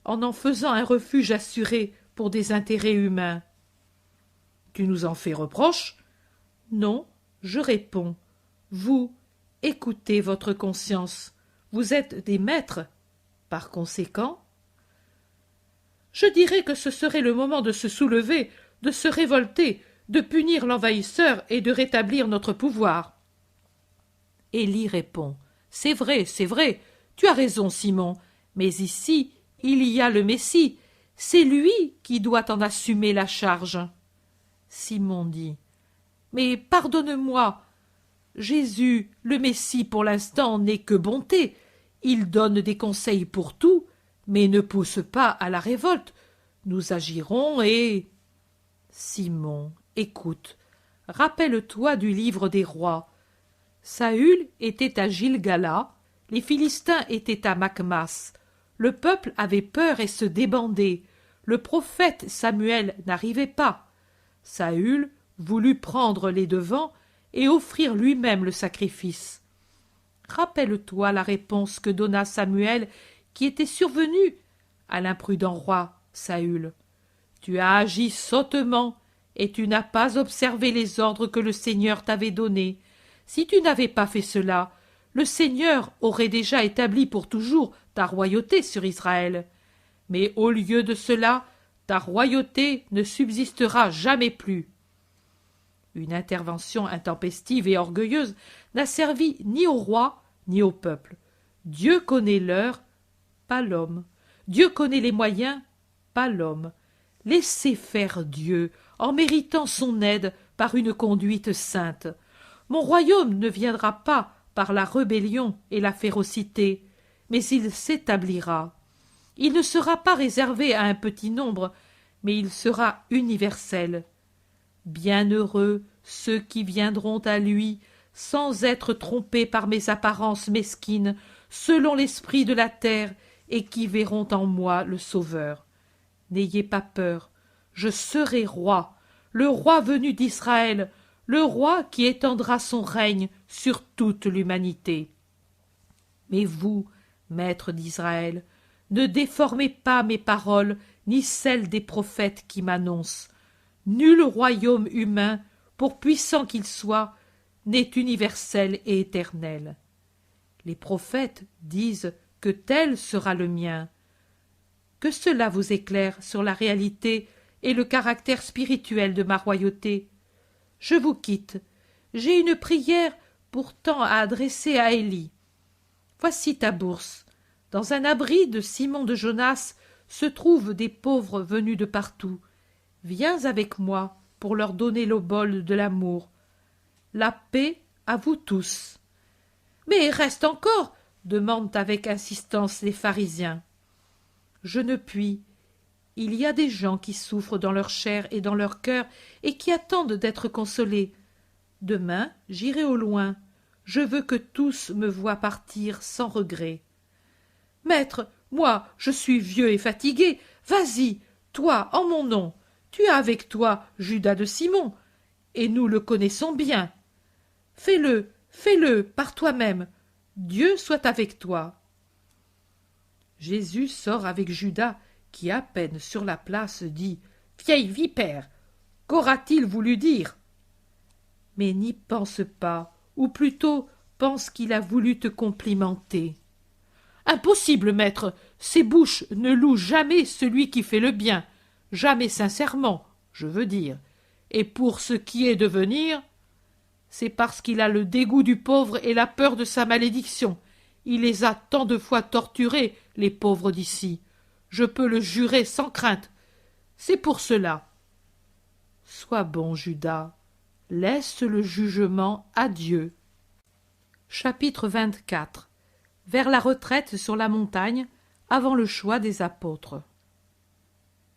en faisant un refuge assuré pour des intérêts humains. Tu nous en fais reproche? Non, je réponds. Vous, écoutez votre conscience. Vous êtes des maîtres. Par conséquent, je dirais que ce serait le moment de se soulever, de se révolter, de punir l'envahisseur et de rétablir notre pouvoir. Élie répond. C'est vrai, tu as raison, Simon, mais ici, il y a le Messie, c'est lui qui doit en assumer la charge. Simon dit. Mais pardonne-moi, Jésus, le Messie pour l'instant n'est que bonté, il donne des conseils pour tout, mais ne pousse pas à la révolte. Nous agirons et... Simon, écoute, rappelle-toi du livre des rois. Saül était à Gilgala, les Philistins étaient à Machmas, le peuple avait peur et se débandait, le prophète Samuel n'arrivait pas. Saül voulut prendre les devants et offrir lui-même le sacrifice. Rappelle-toi la réponse que donna Samuel, qui était survenu à l'imprudent roi Saül. Tu as agi sottement, et tu n'as pas observé les ordres que le Seigneur t'avait donnés. Si tu n'avais pas fait cela, le Seigneur aurait déjà établi pour toujours ta royauté sur Israël. Mais au lieu de cela, ta royauté ne subsistera jamais plus. Une intervention intempestive et orgueilleuse n'a servi ni au roi ni au peuple. Dieu connaît l'heure, pas l'homme. Dieu connaît les moyens, pas l'homme. Laissez faire Dieu, en méritant son aide par une conduite sainte. Mon royaume ne viendra pas par la rébellion et la férocité, mais il s'établira. Il ne sera pas réservé à un petit nombre, mais il sera universel. Bienheureux ceux qui viendront à lui, sans être trompés par mes apparences mesquines, selon l'esprit de la terre, et qui verront en moi le Sauveur. N'ayez pas peur, je serai roi, le roi venu d'Israël, le roi qui étendra son règne sur toute l'humanité. Mais vous, maîtres d'Israël, ne déformez pas mes paroles ni celles des prophètes qui m'annoncent. Nul royaume humain, pour puissant qu'il soit, n'est universel et éternel. Les prophètes disent que tel sera le mien. Que cela vous éclaire sur la réalité et le caractère spirituel de ma royauté. Je vous quitte. J'ai une prière pourtant à adresser à Élie. Voici ta bourse. Dans un abri de Simon de Jonas se trouvent des pauvres venus de partout. Viens avec moi pour leur donner l'obole de l'amour. La paix à vous tous. Mais reste encore, demandent avec insistance les pharisiens. Je ne puis. Il y a des gens qui souffrent dans leur chair et dans leur cœur et qui attendent d'être consolés. Demain, j'irai au loin. Je veux que tous me voient partir sans regret. Maître, moi, je suis vieux et fatigué. Vas-y, toi, en mon nom. Tu as avec toi Judas de Simon, et nous le connaissons bien. Fais-le par toi-même. Dieu soit avec toi. Jésus sort avec Judas, qui, à peine sur la place, dit « Vieille vipère, qu'aura-t-il voulu dire ?» Mais n'y pense pas, ou plutôt pense qu'il a voulu te complimenter. « Impossible, maître, ces bouches ne louent jamais celui qui fait le bien, jamais sincèrement, je veux dire. Et pour ce qui est de venir, C'est parce qu'il a le dégoût du pauvre et la peur de sa malédiction. Il les a tant de fois torturés, les pauvres d'ici. Je peux le jurer sans crainte. C'est pour cela. Sois bon, Judas. Laisse le jugement à Dieu. Chapitre 24. Vers la retraite sur la montagne, avant le choix des apôtres.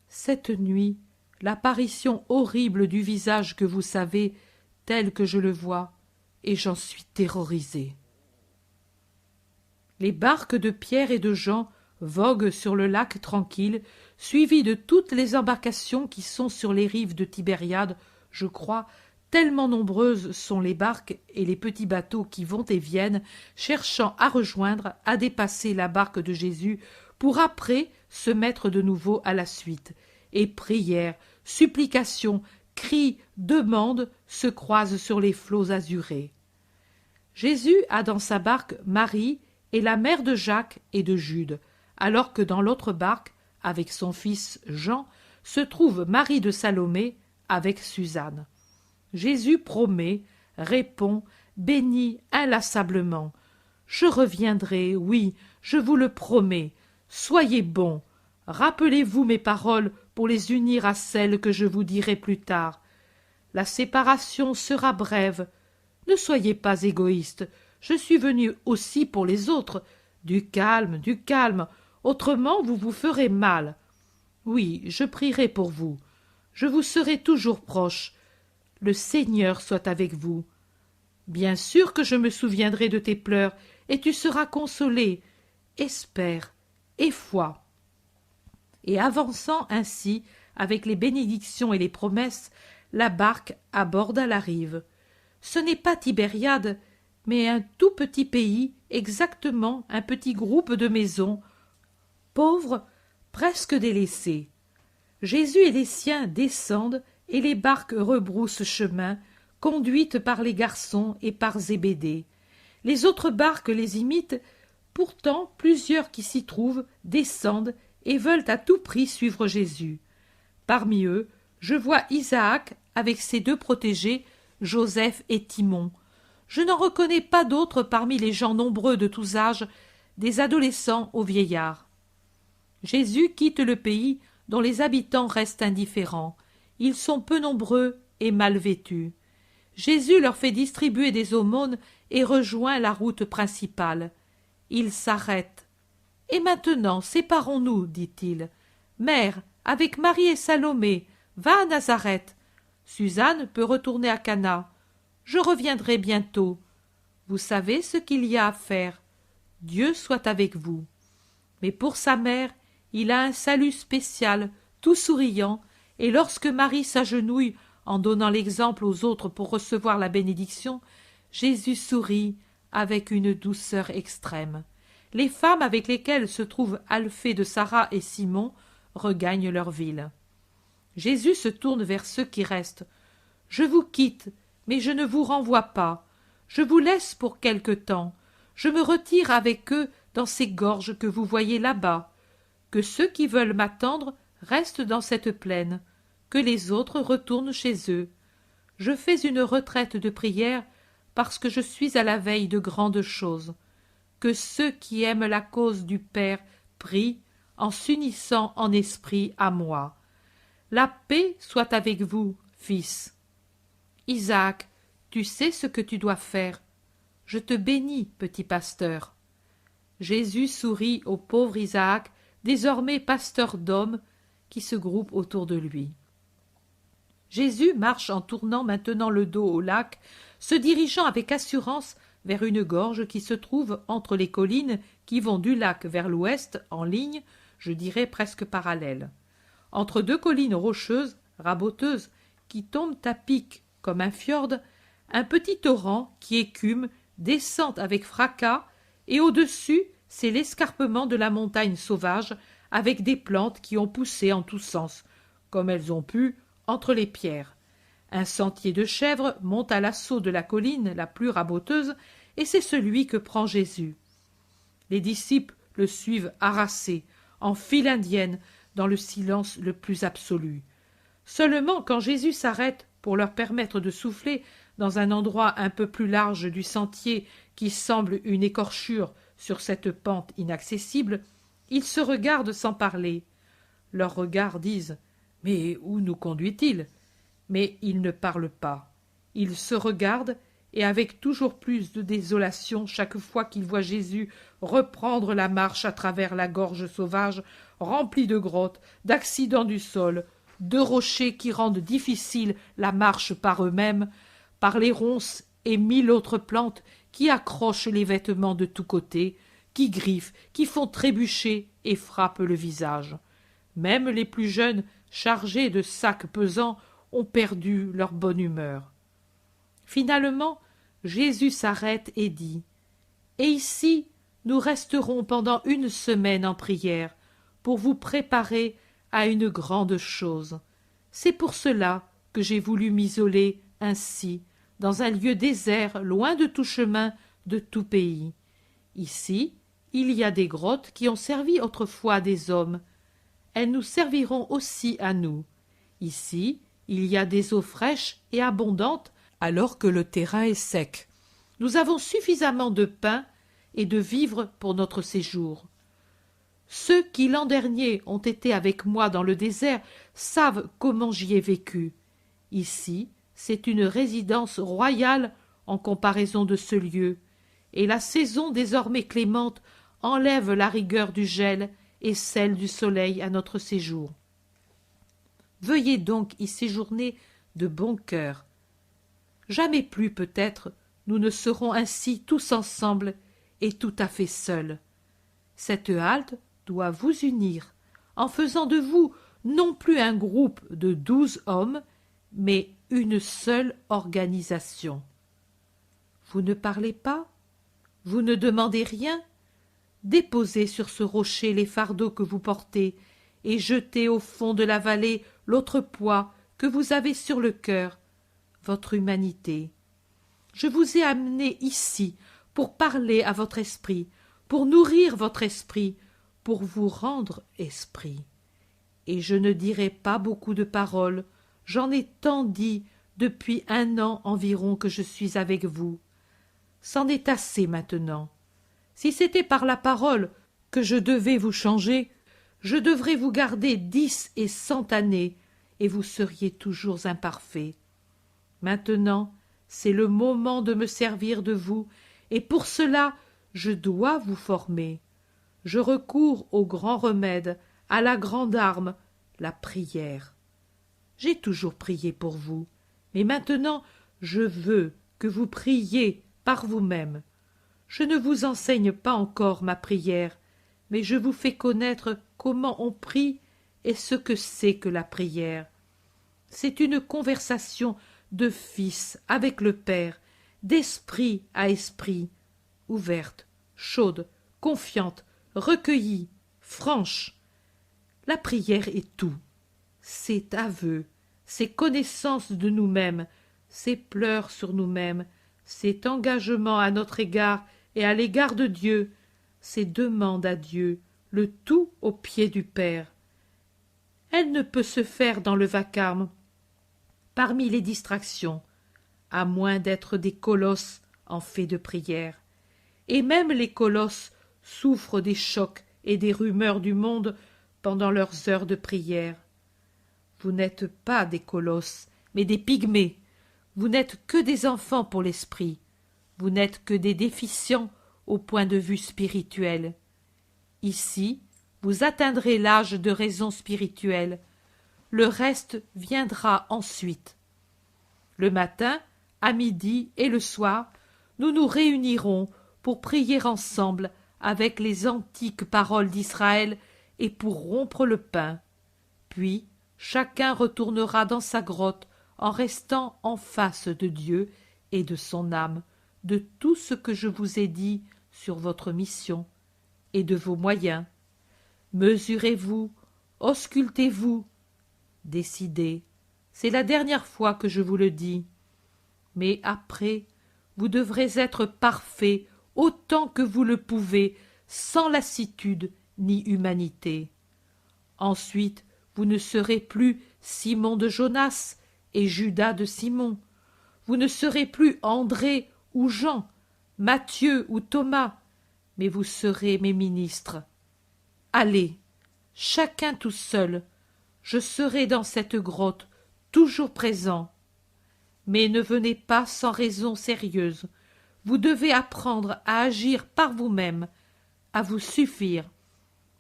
Cette nuit, l'apparition horrible du visage que vous savez, tel que je le vois, et j'en suis terrorisé. Les barques de Pierre et de Jean voguent sur le lac tranquille, suivies de toutes les embarcations qui sont sur les rives de Tibériade, je crois, tellement nombreuses sont les barques et les petits bateaux qui vont et viennent, cherchant à rejoindre, à dépasser la barque de Jésus, pour après se mettre de nouveau à la suite. Et prières, supplications, cris, demandes se croisent sur les flots azurés. Jésus a dans sa barque Marie et la mère de Jacques et de Jude, alors que dans l'autre barque, avec son fils Jean, se trouve Marie de Salomé avec Suzanne. Jésus promet, répond, bénit inlassablement. « Je reviendrai, oui, je vous le promets. Soyez bons. Rappelez-vous mes paroles pour les unir à celles que je vous dirai plus tard. La séparation sera brève. Ne soyez pas égoïstes. Je suis venu aussi pour les autres. Du calme, autrement vous vous ferez mal. Oui, je prierai pour vous. Je vous serai toujours proche. Le Seigneur soit avec vous. Bien sûr que je me souviendrai de tes pleurs, et tu seras consolé. Espère, et foi. » Et avançant ainsi, avec les bénédictions et les promesses, la barque aborda la rive. Ce n'est pas Tibériade, mais un tout petit pays, exactement un petit groupe de maisons, pauvres, presque délaissés. Jésus et les siens descendent, et les barques rebroussent chemin, conduites par les garçons et par Zébédée. Les autres barques les imitent, pourtant plusieurs qui s'y trouvent descendent et veulent à tout prix suivre Jésus. Parmi eux, je vois Isaac avec ses deux protégés, Joseph et Timon. Je n'en reconnais pas d'autres parmi les gens nombreux de tous âges, des adolescents aux vieillards. Jésus quitte le pays dont les habitants restent indifférents. Ils sont peu nombreux et mal vêtus. Jésus leur fait distribuer des aumônes et rejoint la route principale. Il s'arrête. « Et maintenant, séparons-nous, dit-il. Mère, avec Marie et Salomé, va à Nazareth. Suzanne peut retourner à Cana. Je reviendrai bientôt. Vous savez ce qu'il y a à faire. Dieu soit avec vous. » Mais pour sa mère, il a un salut spécial, tout souriant, et lorsque Marie s'agenouille en donnant l'exemple aux autres pour recevoir la bénédiction, Jésus sourit avec une douceur extrême. Les femmes avec lesquelles se trouvent Alphée de Sarah et Simon regagnent leur ville. Jésus se tourne vers ceux qui restent. « Je vous quitte, mais je ne vous renvoie pas. Je vous laisse pour quelque temps. Je me retire avec eux dans ces gorges que vous voyez là-bas. Que ceux qui veulent m'attendre restent dans cette plaine, que les autres retournent chez eux. Je fais une retraite de prière parce que je suis à la veille de grandes choses. Que ceux qui aiment la cause du Père prient en s'unissant en esprit à moi. La paix soit avec vous, fils. Isaac, tu sais ce que tu dois faire. Je te bénis, petit pasteur. » Jésus sourit au pauvre Isaac, désormais pasteur d'hommes, qui se groupent autour de lui. Jésus marche en tournant maintenant le dos au lac, se dirigeant avec assurance vers une gorge qui se trouve entre les collines qui vont du lac vers l'ouest en ligne, je dirais presque parallèle. Entre deux collines rocheuses, raboteuses, qui tombent à pic comme un fjord, un petit torrent qui écume descend avec fracas, et au-dessus, c'est l'escarpement de la montagne sauvage, avec des plantes qui ont poussé en tous sens, comme elles ont pu, entre les pierres. Un sentier de chèvres monte à l'assaut de la colline la plus raboteuse, et c'est celui que prend Jésus. Les disciples le suivent harassés, en file indienne, dans le silence le plus absolu. Seulement, quand Jésus s'arrête pour leur permettre de souffler, dans un endroit un peu plus large du sentier qui semble une écorchure sur cette pente inaccessible, ils se regardent sans parler. Leurs regards disent « Mais où nous conduit-il » Mais ils ne parlent pas. Ils se regardent, et avec toujours plus de désolation chaque fois qu'ils voient Jésus reprendre la marche à travers la gorge sauvage, remplie de grottes, d'accidents du sol, de rochers qui rendent difficile la marche par eux-mêmes, par les ronces et mille autres plantes qui accrochent les vêtements de tous côtés, qui griffent, qui font trébucher et frappent le visage. Même les plus jeunes, chargés de sacs pesants, ont perdu leur bonne humeur. Finalement, Jésus s'arrête et dit « Et ici, nous resterons pendant 1 semaine en prière, pour vous préparer à une grande chose. C'est pour cela que j'ai voulu m'isoler ainsi, dans un lieu désert, loin de tout chemin, de tout pays. Ici, il y a des grottes qui ont servi autrefois à des hommes. Elles nous serviront aussi à nous. Ici, il y a des eaux fraîches et abondantes, alors que le terrain est sec. Nous avons suffisamment de pain et de vivres pour notre séjour. Ceux qui l'an dernier ont été avec moi dans le désert savent comment j'y ai vécu. Ici, c'est une résidence royale en comparaison de ce lieu, et la saison désormais clémente enlève la rigueur du gel et celle du soleil à notre séjour. Veuillez donc y séjourner de bon cœur. Jamais plus, peut-être, nous ne serons ainsi tous ensemble et tout à fait seuls. Cette halte doit vous unir, en faisant de vous non plus un groupe de 12 hommes, mais une seule organisation. Vous ne parlez pas? Vous ne demandez rien? Déposez sur ce rocher les fardeaux que vous portez, et jetez au fond de la vallée l'autre poids que vous avez sur le cœur, votre humanité. Je vous ai amené ici pour parler à votre esprit, pour nourrir votre esprit, pour vous rendre esprit. Et je ne dirai pas beaucoup de paroles, j'en ai tant dit depuis 1 an environ que je suis avec vous. C'en est assez maintenant. Si c'était par la parole que je devais vous changer, je devrais vous garder 10 et 100 années, et vous seriez toujours imparfait. Maintenant, c'est le moment de me servir de vous, et pour cela, je dois vous former. Je recours au grand remède, à la grande arme, la prière. J'ai toujours prié pour vous, mais maintenant, je veux que vous priez par vous-même. Je ne vous enseigne pas encore ma prière, mais je vous fais connaître comment on prie et ce que c'est que la prière. C'est une conversation de fils avec le Père, d'esprit à esprit, ouverte, chaude, confiante, recueillie, franche. La prière est tout. C'est aveu, c'est connaissance de nous-mêmes, c'est pleurs sur nous-mêmes, c'est engagement à notre égard et à l'égard de Dieu, c'est demande à Dieu, le tout au pied du Père. Elle ne peut se faire dans le vacarme, parmi les distractions, à moins d'être des colosses en fait de prière. Et même les colosses souffrent des chocs et des rumeurs du monde pendant leurs heures de prière. Vous n'êtes pas des colosses, mais des pygmées. Vous n'êtes que des enfants pour l'esprit. Vous n'êtes que des déficients au point de vue spirituel. Ici, vous atteindrez l'âge de raison spirituelle. Le reste viendra ensuite. Le matin, à midi et le soir, nous nous réunirons pour prier ensemble avec les antiques paroles d'Israël et pour rompre le pain. Puis, chacun retournera dans sa grotte en restant en face de Dieu et de son âme, de tout ce que je vous ai dit sur votre mission et de vos moyens. Mesurez-vous, auscultez-vous, décidez. C'est la dernière fois que je vous le dis. Mais après, vous devrez être parfaits autant que vous le pouvez, sans lassitude ni humanité. Ensuite, vous ne serez plus Simon de Jonas et Judas de Simon. vous ne serez plus André ou Jean, Matthieu ou Thomas, mais vous serez mes ministres. Allez, chacun tout seul, je serai dans cette grotte, toujours présent. Mais ne venez pas sans raison sérieuse. Vous devez apprendre à agir par vous-même, à vous suffire,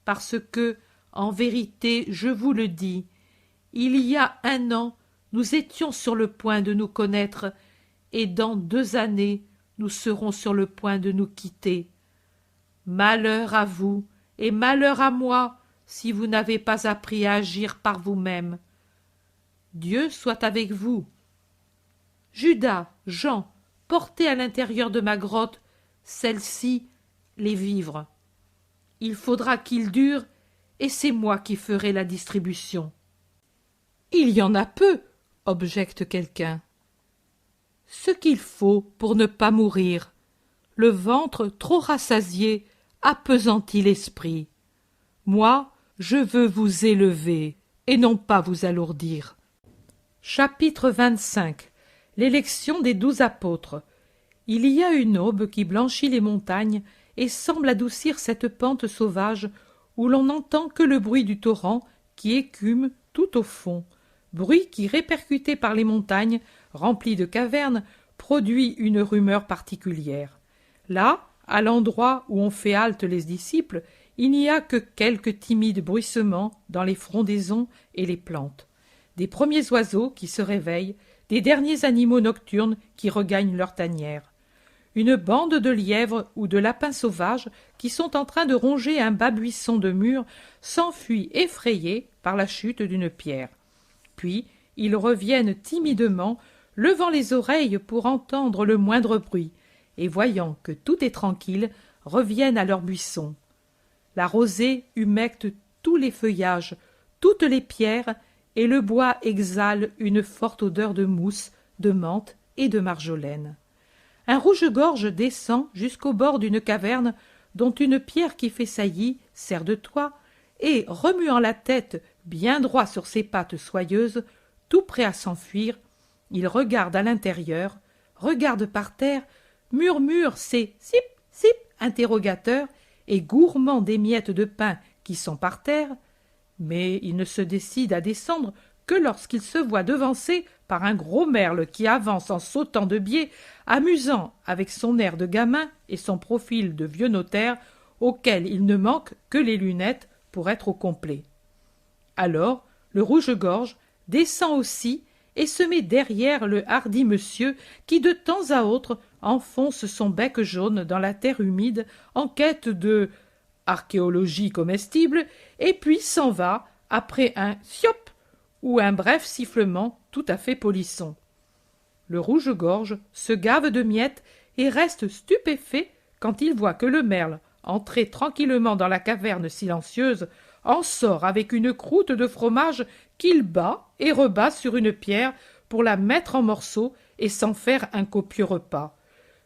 parce que, en vérité, je vous le dis, il y a 1 an, nous étions sur le point de nous connaître, et dans 2 années, nous serons sur le point de nous quitter. Malheur à vous, et malheur à moi, si vous n'avez pas appris à agir par vous-même. Dieu soit avec vous. Judas, Jean, portez à l'intérieur de ma grotte, celle-ci, les vivres. Il faudra qu'ils durent, et c'est moi qui ferai la distribution. Il y en a peu, objecte quelqu'un. Ce qu'il faut pour ne pas mourir. Le ventre trop rassasié appesantit l'esprit. Moi, je veux vous élever, et non pas vous alourdir. Chapitre 25. L'élection des 12 apôtres. Il y a une aube qui blanchit les montagnes et semble adoucir cette pente sauvage où l'on n'entend que le bruit du torrent qui écume tout au fond, bruit qui, répercuté par les montagnes, remplies de cavernes, produit une rumeur particulière. Là, à l'endroit où on fait halte les disciples, il n'y a que quelques timides bruissements dans les frondaisons et les plantes, des premiers oiseaux qui se réveillent, des derniers animaux nocturnes qui regagnent leur tanière. Une bande de lièvres ou de lapins sauvages qui sont en train de ronger un bas buisson de mûres s'enfuient effrayés par la chute d'une pierre. Puis ils reviennent timidement, levant les oreilles pour entendre le moindre bruit, et voyant que tout est tranquille, reviennent à leur buisson. La rosée humecte tous les feuillages, toutes les pierres, et le bois exhale une forte odeur de mousse, de menthe et de marjolaine. Un rouge-gorge descend jusqu'au bord d'une caverne dont une pierre qui fait saillie sert de toit, et, remuant la tête bien droit sur ses pattes soyeuses, tout prêt à s'enfuir, il regarde à l'intérieur, regarde par terre, murmure ses « sip, sip » interrogateurs, et gourmand des miettes de pain qui sont par terre, mais il ne se décide à descendre que lorsqu'il se voit devancé par un gros merle qui avance en sautant de biais, amusant avec son air de gamin et son profil de vieux notaire, auquel il ne manque que les lunettes pour être au complet. Alors le rouge-gorge descend aussi et se met derrière le hardi monsieur qui de temps à autre enfonce son bec jaune dans la terre humide en quête de archéologie comestible, et puis s'en va après un siop ou un bref sifflement tout à fait polisson. Le rouge-gorge se gave de miettes et reste stupéfait quand il voit que le merle, entré tranquillement dans la caverne silencieuse, en sort avec une croûte de fromage qu'il bat et rebat sur une pierre pour la mettre en morceaux et s'en faire un copieux repas.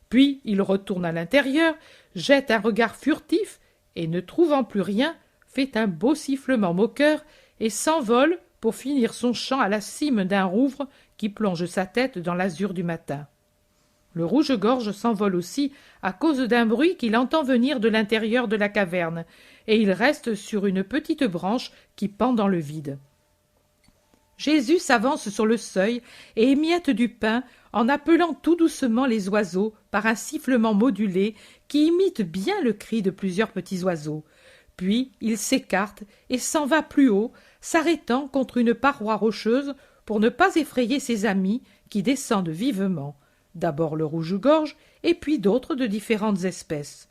Puis il retourne à l'intérieur, jette un regard furtif et, ne trouvant plus rien, fait un beau sifflement moqueur et s'envole pour finir son chant à la cime d'un rouvre qui plonge sa tête dans l'azur du matin. Le rouge-gorge s'envole aussi à cause d'un bruit qu'il entend venir de l'intérieur de la caverne, et il reste sur une petite branche qui pend dans le vide. Jésus s'avance sur le seuil et émiette du pain en appelant tout doucement les oiseaux par un sifflement modulé qui imite bien le cri de plusieurs petits oiseaux. Puis il s'écarte et s'en va plus haut, s'arrêtant contre une paroi rocheuse pour ne pas effrayer ses amis qui descendent vivement, d'abord le rouge-gorge et puis d'autres de différentes espèces.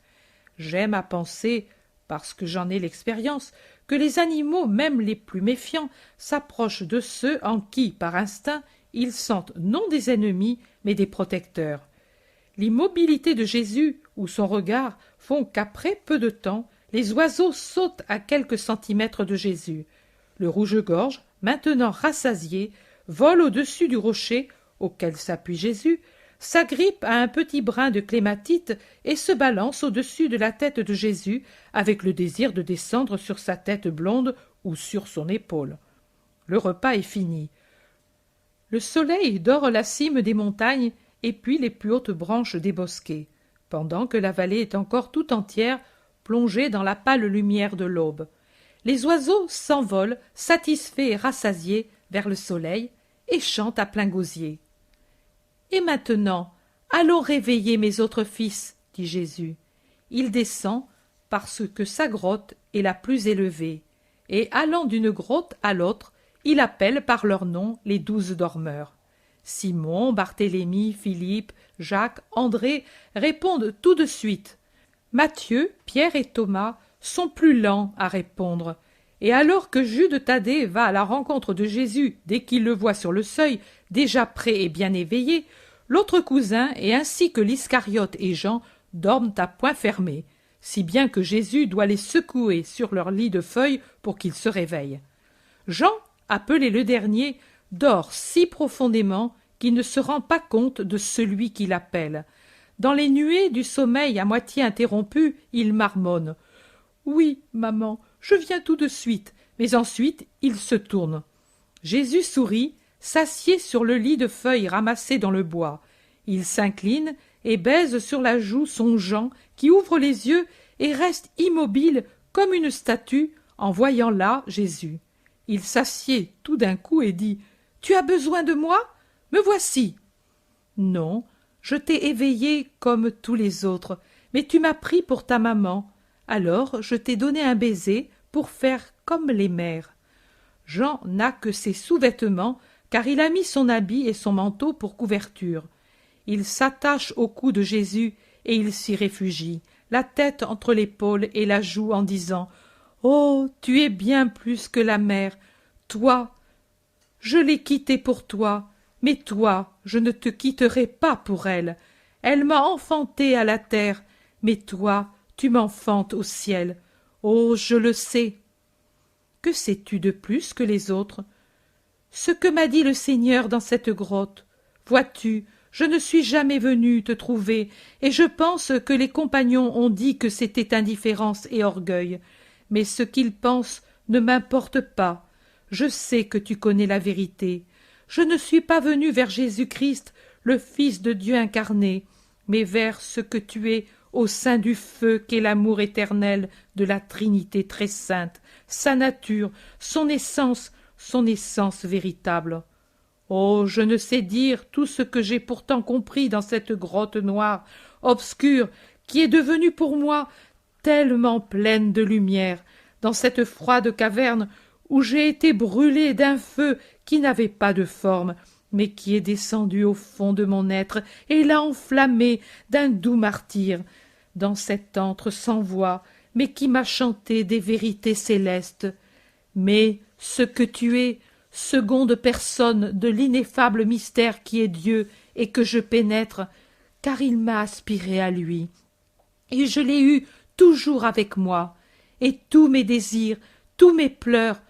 J'aime à penser, parce que j'en ai l'expérience, que les animaux, même les plus méfiants, s'approchent de ceux en qui, par instinct, ils sentent non des ennemis, mais des protecteurs. L'immobilité de Jésus ou son regard font qu'après peu de temps, les oiseaux sautent à quelques centimètres de Jésus. Le rouge-gorge, maintenant rassasié, vole au-dessus du rocher auquel s'appuie Jésus, s'agrippe à un petit brin de clématite et se balance au-dessus de la tête de Jésus avec le désir de descendre sur sa tête blonde ou sur son épaule. Le repas est fini. Le soleil dore la cime des montagnes et puis les plus hautes branches des bosquets, pendant que la vallée est encore tout entière plongée dans la pâle lumière de l'aube. Les oiseaux s'envolent, satisfaits et rassasiés, vers le soleil, et chantent à plein gosier. « Et maintenant, allons réveiller mes autres fils, dit Jésus. Il descend, parce que sa grotte est la plus élevée, et allant d'une grotte à l'autre, il appelle par leur nom les 12 dormeurs. Simon, Barthélemy, Philippe, Jacques, André répondent tout de suite. Matthieu, Pierre et Thomas sont plus lents à répondre. Et alors que Jude Thaddée va à la rencontre de Jésus dès qu'il le voit sur le seuil, déjà prêt et bien éveillé, l'autre cousin, et ainsi que l'Iscariote et Jean, dorment à poing fermé, si bien que Jésus doit les secouer sur leur lit de feuilles pour qu'ils se réveillent. Jean, appelé le dernier, dort si profondément qu'il ne se rend pas compte de celui qui l'appelle. Dans les nuées du sommeil à moitié interrompu, il marmonne. « Oui, maman, je viens tout de suite. » Mais ensuite, il se tourne. Jésus sourit, s'assied sur le lit de feuilles ramassées dans le bois. Il s'incline et baise sur la joue son Jean, qui ouvre les yeux et reste immobile comme une statue en voyant là Jésus. Il s'assied tout d'un coup et dit « Tu as besoin de moi? Me voici !»« Non, je t'ai éveillé comme tous les autres, mais tu m'as pris pour ta maman. Alors je t'ai donné un baiser pour faire comme les mères. » Jean n'a que ses sous-vêtements, car il a mis son habit et son manteau pour couverture. Il s'attache au cou de Jésus et il s'y réfugie, la tête entre l'épaule et la joue en disant « Oh, tu es bien plus que la mère. Toi, je l'ai quittée pour toi, mais toi, je ne te quitterai pas pour elle. Elle m'a enfanté à la terre, mais toi, tu m'enfantes au ciel. Oh, je le sais. » Que sais-tu de plus que les autres? Ce que m'a dit le Seigneur dans cette grotte. Vois-tu, je ne suis jamais venu te trouver, et je pense que les compagnons ont dit que c'était indifférence et orgueil. Mais ce qu'ils pensent ne m'importe pas. Je sais que tu connais la vérité. Je ne suis pas venu vers Jésus-Christ, le Fils de Dieu incarné, mais vers ce que tu es au sein du feu qu'est l'amour éternel de la Trinité très sainte, sa nature, son essence véritable. Oh, je ne sais dire tout ce que j'ai pourtant compris dans cette grotte noire, obscure, qui est devenue pour moi tellement pleine de lumière, dans cette froide caverne où j'ai été brûlé d'un feu qui n'avait pas de forme, mais qui est descendu au fond de mon être et l'a enflammé d'un doux martyre, dans cet antre sans voix, mais qui m'a chanté des vérités célestes. Mais ce que tu es, seconde personne de l'ineffable mystère qui est Dieu et que je pénètre, car il m'a aspiré à lui. Et je l'ai eu toujours avec moi, et tous mes désirs, tous mes pleurs,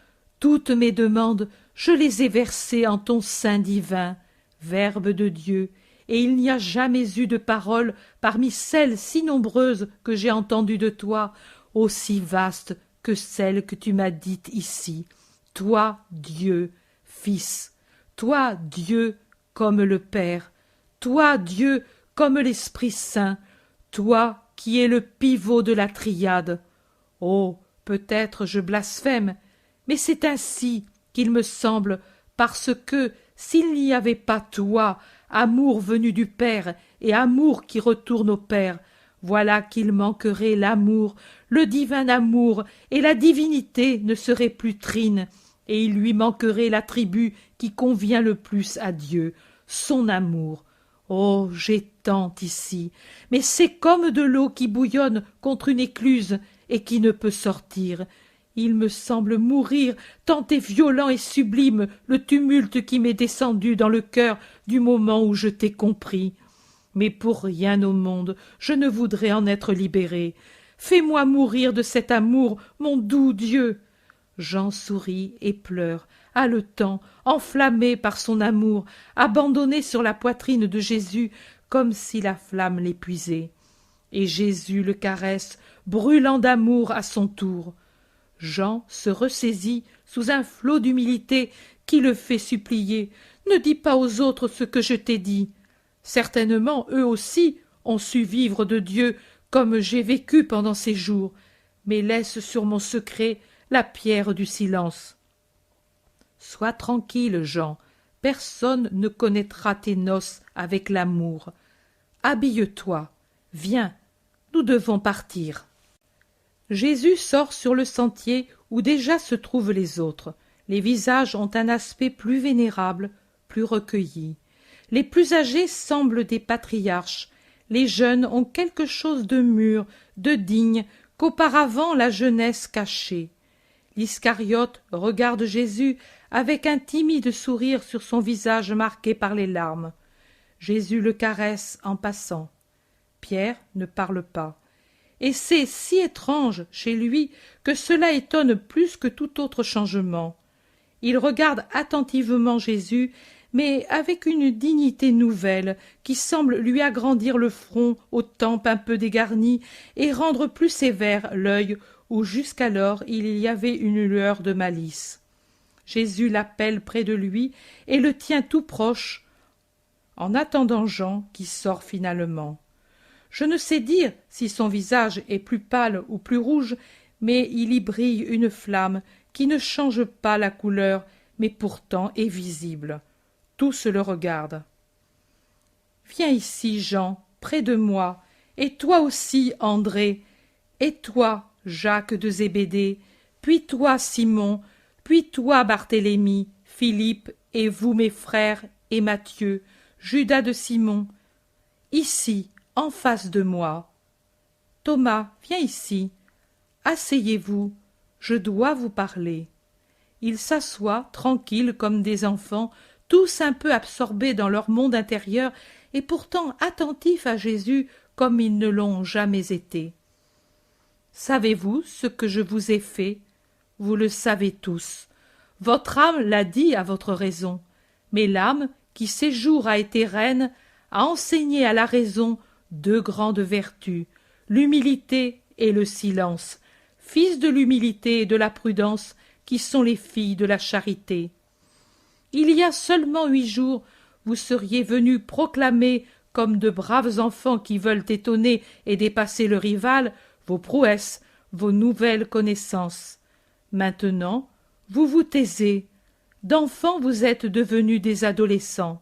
toutes mes demandes, je les ai versés en ton sein divin, Verbe de Dieu, et il n'y a jamais eu de parole parmi celles si nombreuses que j'ai entendues de toi, aussi vaste que celle que tu m'as dite ici. Toi, Dieu, Fils, toi, Dieu, comme le Père, toi, Dieu, comme l'Esprit Saint, toi qui es le pivot de la triade. Oh, peut-être je blasphème, mais c'est ainsi qu'il me semble, parce que, s'il n'y avait pas toi, amour venu du Père et amour qui retourne au Père, voilà qu'il manquerait l'amour, le divin amour, et la divinité ne serait plus trine, et il lui manquerait l'attribut qui convient le plus à Dieu, son amour. Oh, j'ai tant ici, mais c'est comme de l'eau qui bouillonne contre une écluse et qui ne peut sortir. Il me semble mourir, tant est violent et sublime le tumulte qui m'est descendu dans le cœur du moment où je t'ai compris. Mais pour rien au monde je ne voudrais en être libéré. Fais-moi mourir de cet amour, mon doux Dieu. Jean sourit et pleure, haletant, enflammé par son amour, abandonné sur la poitrine de Jésus comme si la flamme l'épuisait. Et Jésus le caresse, brûlant d'amour à son tour. Jean se ressaisit sous un flot d'humilité qui le fait supplier. « Ne dis pas aux autres ce que je t'ai dit. » Certainement, eux aussi ont su vivre de Dieu comme j'ai vécu pendant ces jours, mais laisse sur mon secret la pierre du silence. Sois tranquille, Jean, personne ne connaîtra tes noces avec l'amour. Habille-toi, viens, nous devons partir. Jésus sort sur le sentier où déjà se trouvent les autres. Les visages ont un aspect plus vénérable, plus recueilli. Les plus âgés semblent des patriarches, les jeunes ont quelque chose de mûr, de digne, qu'auparavant la jeunesse cachait. L'Iscariote regarde Jésus avec un timide sourire sur son visage marqué par les larmes. Jésus le caresse en passant. Pierre ne parle pas. Et c'est si étrange chez lui que cela étonne plus que tout autre changement. Il regarde attentivement Jésus, mais avec une dignité nouvelle qui semble lui agrandir le front aux tempes un peu dégarnies et rendre plus sévère l'œil où jusqu'alors il y avait une lueur de malice. Jésus l'appelle près de lui et le tient tout proche, en attendant Jean qui sort finalement. Je ne sais dire si son visage est plus pâle ou plus rouge, mais il y brille une flamme qui ne change pas la couleur, mais pourtant est visible. Tous le regardent. Viens ici, Jean, près de moi, et toi aussi, André, et toi, Jacques de Zébédée, puis toi, Simon, puis toi, Barthélemy, Philippe, et vous, mes frères, et Matthieu, Judas de Simon, ici, en face de moi. Thomas, viens ici. Asseyez-vous, je dois vous parler. Ils s'assoient, tranquilles comme des enfants, tous un peu absorbés dans leur monde intérieur et pourtant attentifs à Jésus comme ils ne l'ont jamais été. Savez-vous ce que je vous ai fait? Vous le savez tous. Votre âme l'a dit à votre raison, mais l'âme, qui ces jours a été reine, a enseigné à la raison deux grandes vertus, l'humilité et le silence, fils de l'humilité et de la prudence, qui sont les filles de la charité. Il y a seulement 8 jours, vous seriez venus proclamer, comme de braves enfants qui veulent étonner et dépasser le rival, vos prouesses, vos nouvelles connaissances. Maintenant, vous vous taisez. D'enfants, vous êtes devenus des adolescents.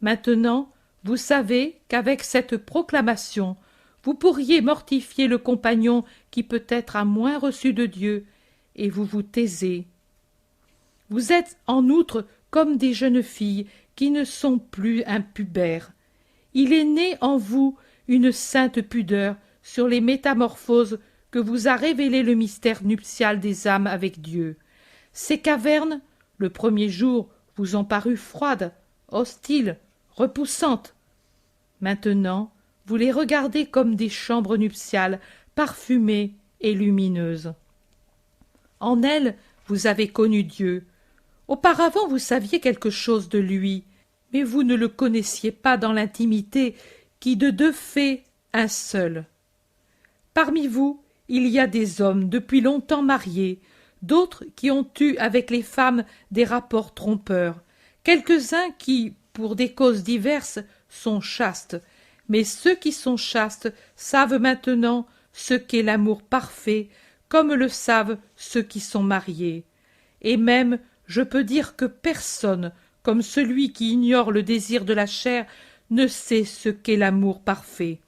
Maintenant, vous savez qu'avec cette proclamation, vous pourriez mortifier le compagnon qui peut-être a moins reçu de Dieu, et vous vous taisez. Vous êtes en outre comme des jeunes filles qui ne sont plus impubères. Il est né en vous une sainte pudeur sur les métamorphoses que vous a révélées le mystère nuptial des âmes avec Dieu. Ces cavernes, le premier jour, vous ont paru froides, hostiles, repoussantes. Maintenant, vous les regardez comme des chambres nuptiales, parfumées et lumineuses. En elles, vous avez connu Dieu. Auparavant, vous saviez quelque chose de lui, mais vous ne le connaissiez pas dans l'intimité qui de deux fait un seul. Parmi vous, il y a des hommes depuis longtemps mariés, d'autres qui ont eu avec les femmes des rapports trompeurs, quelques-uns qui, pour des causes diverses, sont chastes, mais ceux qui sont chastes savent maintenant ce qu'est l'amour parfait, comme le savent ceux qui sont mariés. Et même, je peux dire que personne, comme celui qui ignore le désir de la chair, ne sait ce qu'est l'amour parfait.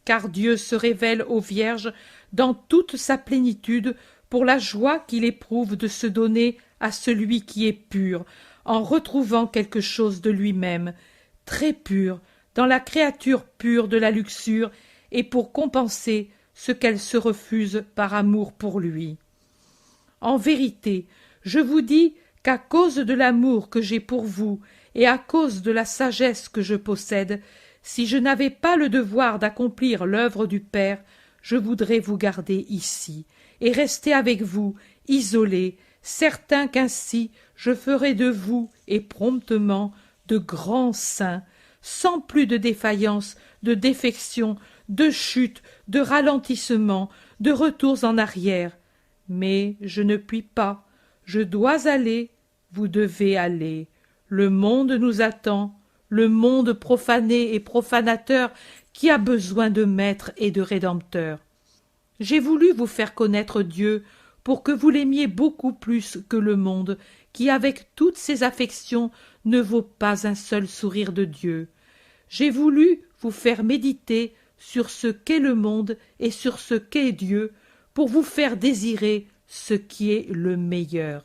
Car Dieu se révèle aux vierges dans toute sa plénitude pour la joie qu'il éprouve de se donner à celui qui est pur, en retrouvant quelque chose de lui-même, très pur, dans la créature pure de la luxure, et pour compenser ce qu'elle se refuse par amour pour lui. En vérité, je vous dis qu'à cause de l'amour que j'ai pour vous et à cause de la sagesse que je possède, si je n'avais pas le devoir d'accomplir l'œuvre du Père, je voudrais vous garder ici et rester avec vous, isolé, certain qu'ainsi je ferai de vous, et promptement, de grands saints, sans plus de défaillance, de défection, de chute, de ralentissement, de retours en arrière. Mais je ne puis pas, je dois aller, vous devez aller. Le monde nous attend, le monde profané et profanateur qui a besoin de maître et de rédempteur. J'ai voulu vous faire connaître Dieu pour que vous l'aimiez beaucoup plus que le monde qui, avec toutes ses affections, ne vaut pas un seul sourire de Dieu. J'ai voulu vous faire méditer sur ce qu'est le monde et sur ce qu'est Dieu, pour vous faire désirer ce qui est le meilleur.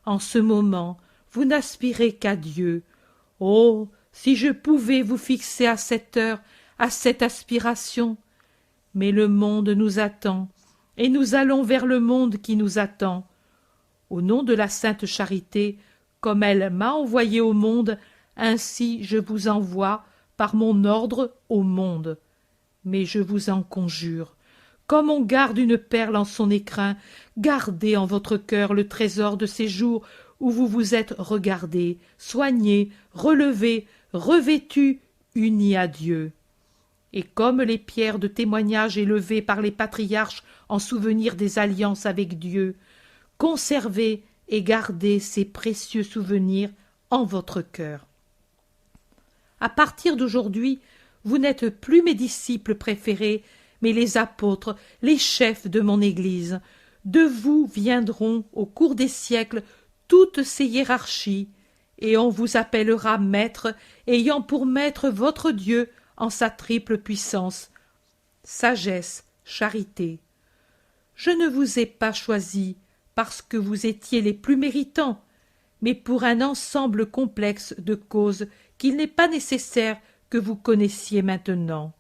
En ce moment, vous n'aspirez qu'à Dieu. Oh, si je pouvais vous fixer à cette heure, à cette aspiration! Mais le monde nous attend, et nous allons vers le monde qui nous attend. Au nom de la Sainte Charité, comme elle m'a envoyé au monde, ainsi je vous envoie par mon ordre au monde. Mais je vous en conjure, comme on garde une perle en son écrin, gardez en votre cœur le trésor de ces jours où vous vous êtes regardés, soignés, relevés, revêtus, unis à Dieu. Et comme les pierres de témoignage élevées par les patriarches en souvenir des alliances avec Dieu, conservez et gardez ces précieux souvenirs en votre cœur. À partir d'aujourd'hui, vous n'êtes plus mes disciples préférés, mais les apôtres, les chefs de mon Église. De vous viendront, au cours des siècles, toutes ces hiérarchies, et on vous appellera maître, ayant pour maître votre Dieu en sa triple puissance, sagesse, charité. Je ne vous ai pas choisi parce que vous étiez les plus méritants, mais pour un ensemble complexe de causes qu'il n'est pas nécessaire que vous connaissiez maintenant.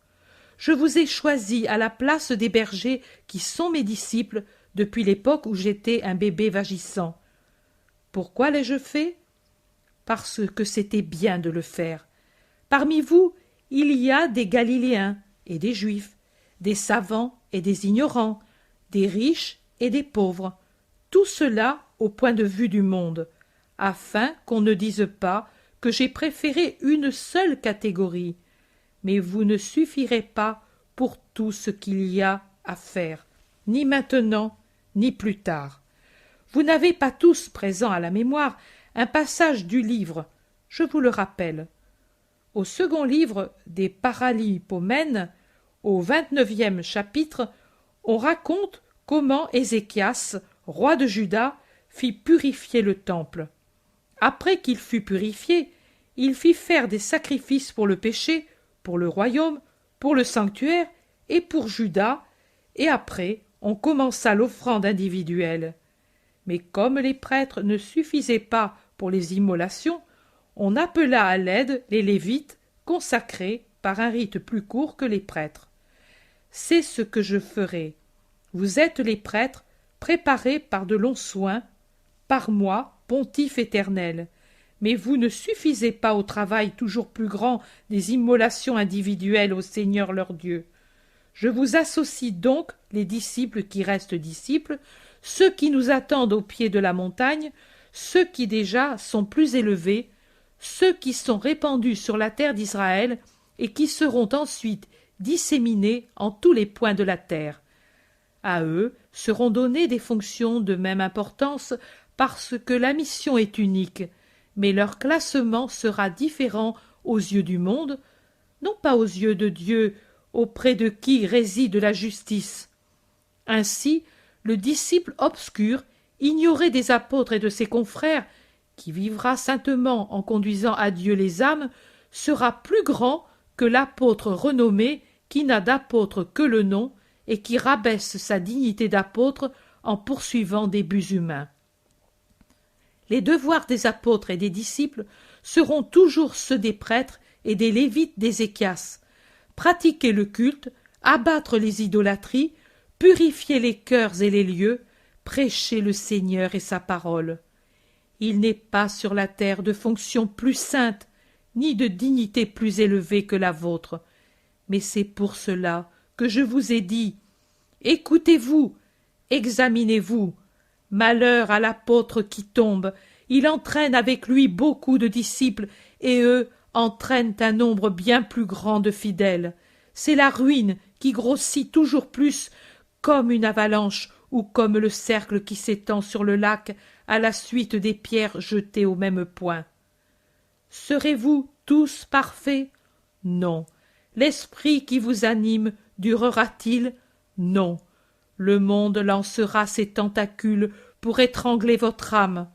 Je vous ai choisi à la place des bergers qui sont mes disciples depuis l'époque où j'étais un bébé vagissant. Pourquoi l'ai-je fait? Parce que c'était bien de le faire. Parmi vous, il y a des Galiléens et des Juifs, des savants et des ignorants, des riches et des pauvres, tout cela au point de vue du monde, afin qu'on ne dise pas que j'ai préféré une seule catégorie. Mais vous ne suffirez pas pour tout ce qu'il y a à faire, ni maintenant, ni plus tard. Vous n'avez pas tous présent à la mémoire un passage du livre, je vous le rappelle. Au second livre des Paralipomènes, au 29e chapitre, on raconte comment Ézéchias, roi de Juda, fit purifier le temple. Après qu'il fut purifié, il fit faire des sacrifices pour le péché, pour le royaume, pour le sanctuaire et pour Juda, et après on commença l'offrande individuelle. Mais comme les prêtres ne suffisaient pas pour les immolations, on appela à l'aide les Lévites, consacrés par un rite plus court que les prêtres. C'est ce que je ferai. Vous êtes les prêtres, préparés par de longs soins, par moi, pontife éternel. Mais vous ne suffisez pas au travail toujours plus grand des immolations individuelles au Seigneur leur Dieu. Je vous associe donc les disciples qui restent disciples, ceux qui nous attendent au pied de la montagne, ceux qui déjà sont plus élevés, ceux qui sont répandus sur la terre d'Israël et qui seront ensuite disséminés en tous les points de la terre. À eux seront données des fonctions de même importance parce que la mission est unique, mais leur classement sera différent aux yeux du monde, non pas aux yeux de Dieu, auprès de qui réside la justice. Ainsi, le disciple obscur, ignoré des apôtres et de ses confrères, qui vivra saintement en conduisant à Dieu les âmes, sera plus grand que l'apôtre renommé qui n'a d'apôtre que le nom et qui rabaisse sa dignité d'apôtre en poursuivant des buts humains. Les devoirs des apôtres et des disciples seront toujours ceux des prêtres et des lévites d'Ézéchias: pratiquer le culte, abattre les idolâtries, purifier les cœurs et les lieux, prêcher le Seigneur et sa parole. Il n'est pas sur la terre de fonction plus sainte, ni de dignité plus élevée que la vôtre. Mais c'est pour cela que je vous ai dit: écoutez-vous, examinez-vous. Malheur à l'apôtre qui tombe, il entraîne avec lui beaucoup de disciples, et eux entraînent un nombre bien plus grand de fidèles. C'est la ruine qui grossit toujours plus, comme une avalanche ou comme le cercle qui s'étend sur le lac à la suite des pierres jetées au même point. Serez-vous tous parfaits? Non. L'esprit qui vous anime durera-t-il? Non. Le monde lancera ses tentacules pour étrangler votre âme.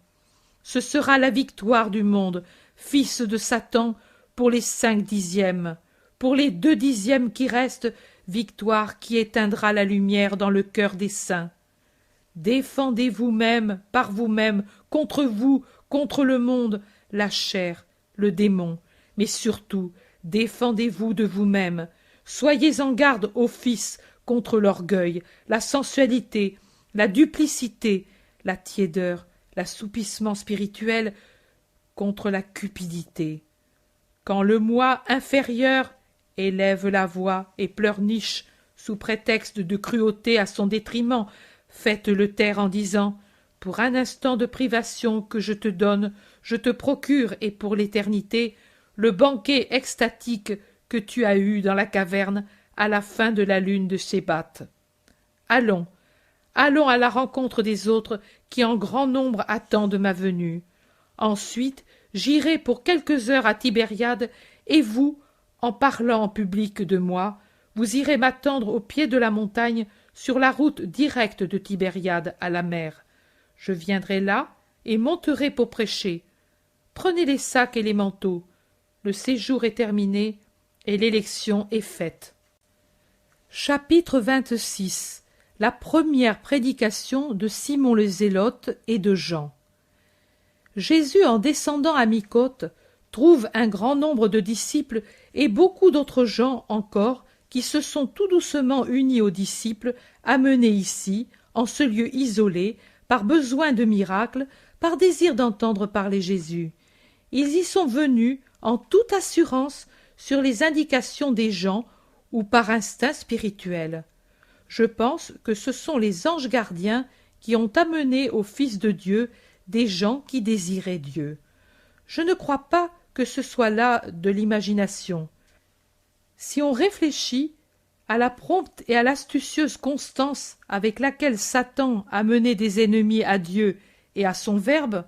Ce sera la victoire du monde, fils de Satan, pour les 5/10. Pour les 2/10 qui restent, victoire qui éteindra la lumière dans le cœur des saints. Défendez vous-même, par vous-même, contre le monde, la chair, le démon, mais surtout, défendez-vous de vous-même. Soyez en garde, ô fils, contre l'orgueil, la sensualité, la duplicité, la tiédeur, l'assoupissement spirituel, contre la cupidité. Quand le moi inférieur élève la voix et pleurniche sous prétexte de cruauté à son détriment, faites-le taire en disant « Pour un instant de privation que je te donne, je te procure, et pour l'éternité, le banquet extatique que tu as eu dans la caverne à la fin de la lune de Sébat. Allons, allons à la rencontre des autres qui en grand nombre attendent ma venue. Ensuite, j'irai pour quelques heures à Tibériade, et vous, en parlant en public de moi, vous irez m'attendre au pied de la montagne sur la route directe de Tibériade à la mer. Je viendrai là et monterai pour prêcher. Prenez les sacs et les manteaux. Le séjour est terminé et l'élection est faite. Chapitre 26. La première prédication de Simon le Zélote et de Jean. Jésus, en descendant à mi-côte, trouve un grand nombre de disciples et beaucoup d'autres gens encore qui se sont tout doucement unis aux disciples, amenés ici, en ce lieu isolé, par besoin de miracles, par désir d'entendre parler Jésus. Ils y sont venus en toute assurance sur les indications des gens ou par instinct spirituel. Je pense que ce sont les anges gardiens qui ont amené au Fils de Dieu des gens qui désiraient Dieu. Je ne crois pas que ce soit là de l'imagination. Si on réfléchit à la prompte et à l'astucieuse constance avec laquelle Satan a mené des ennemis à Dieu et à son Verbe,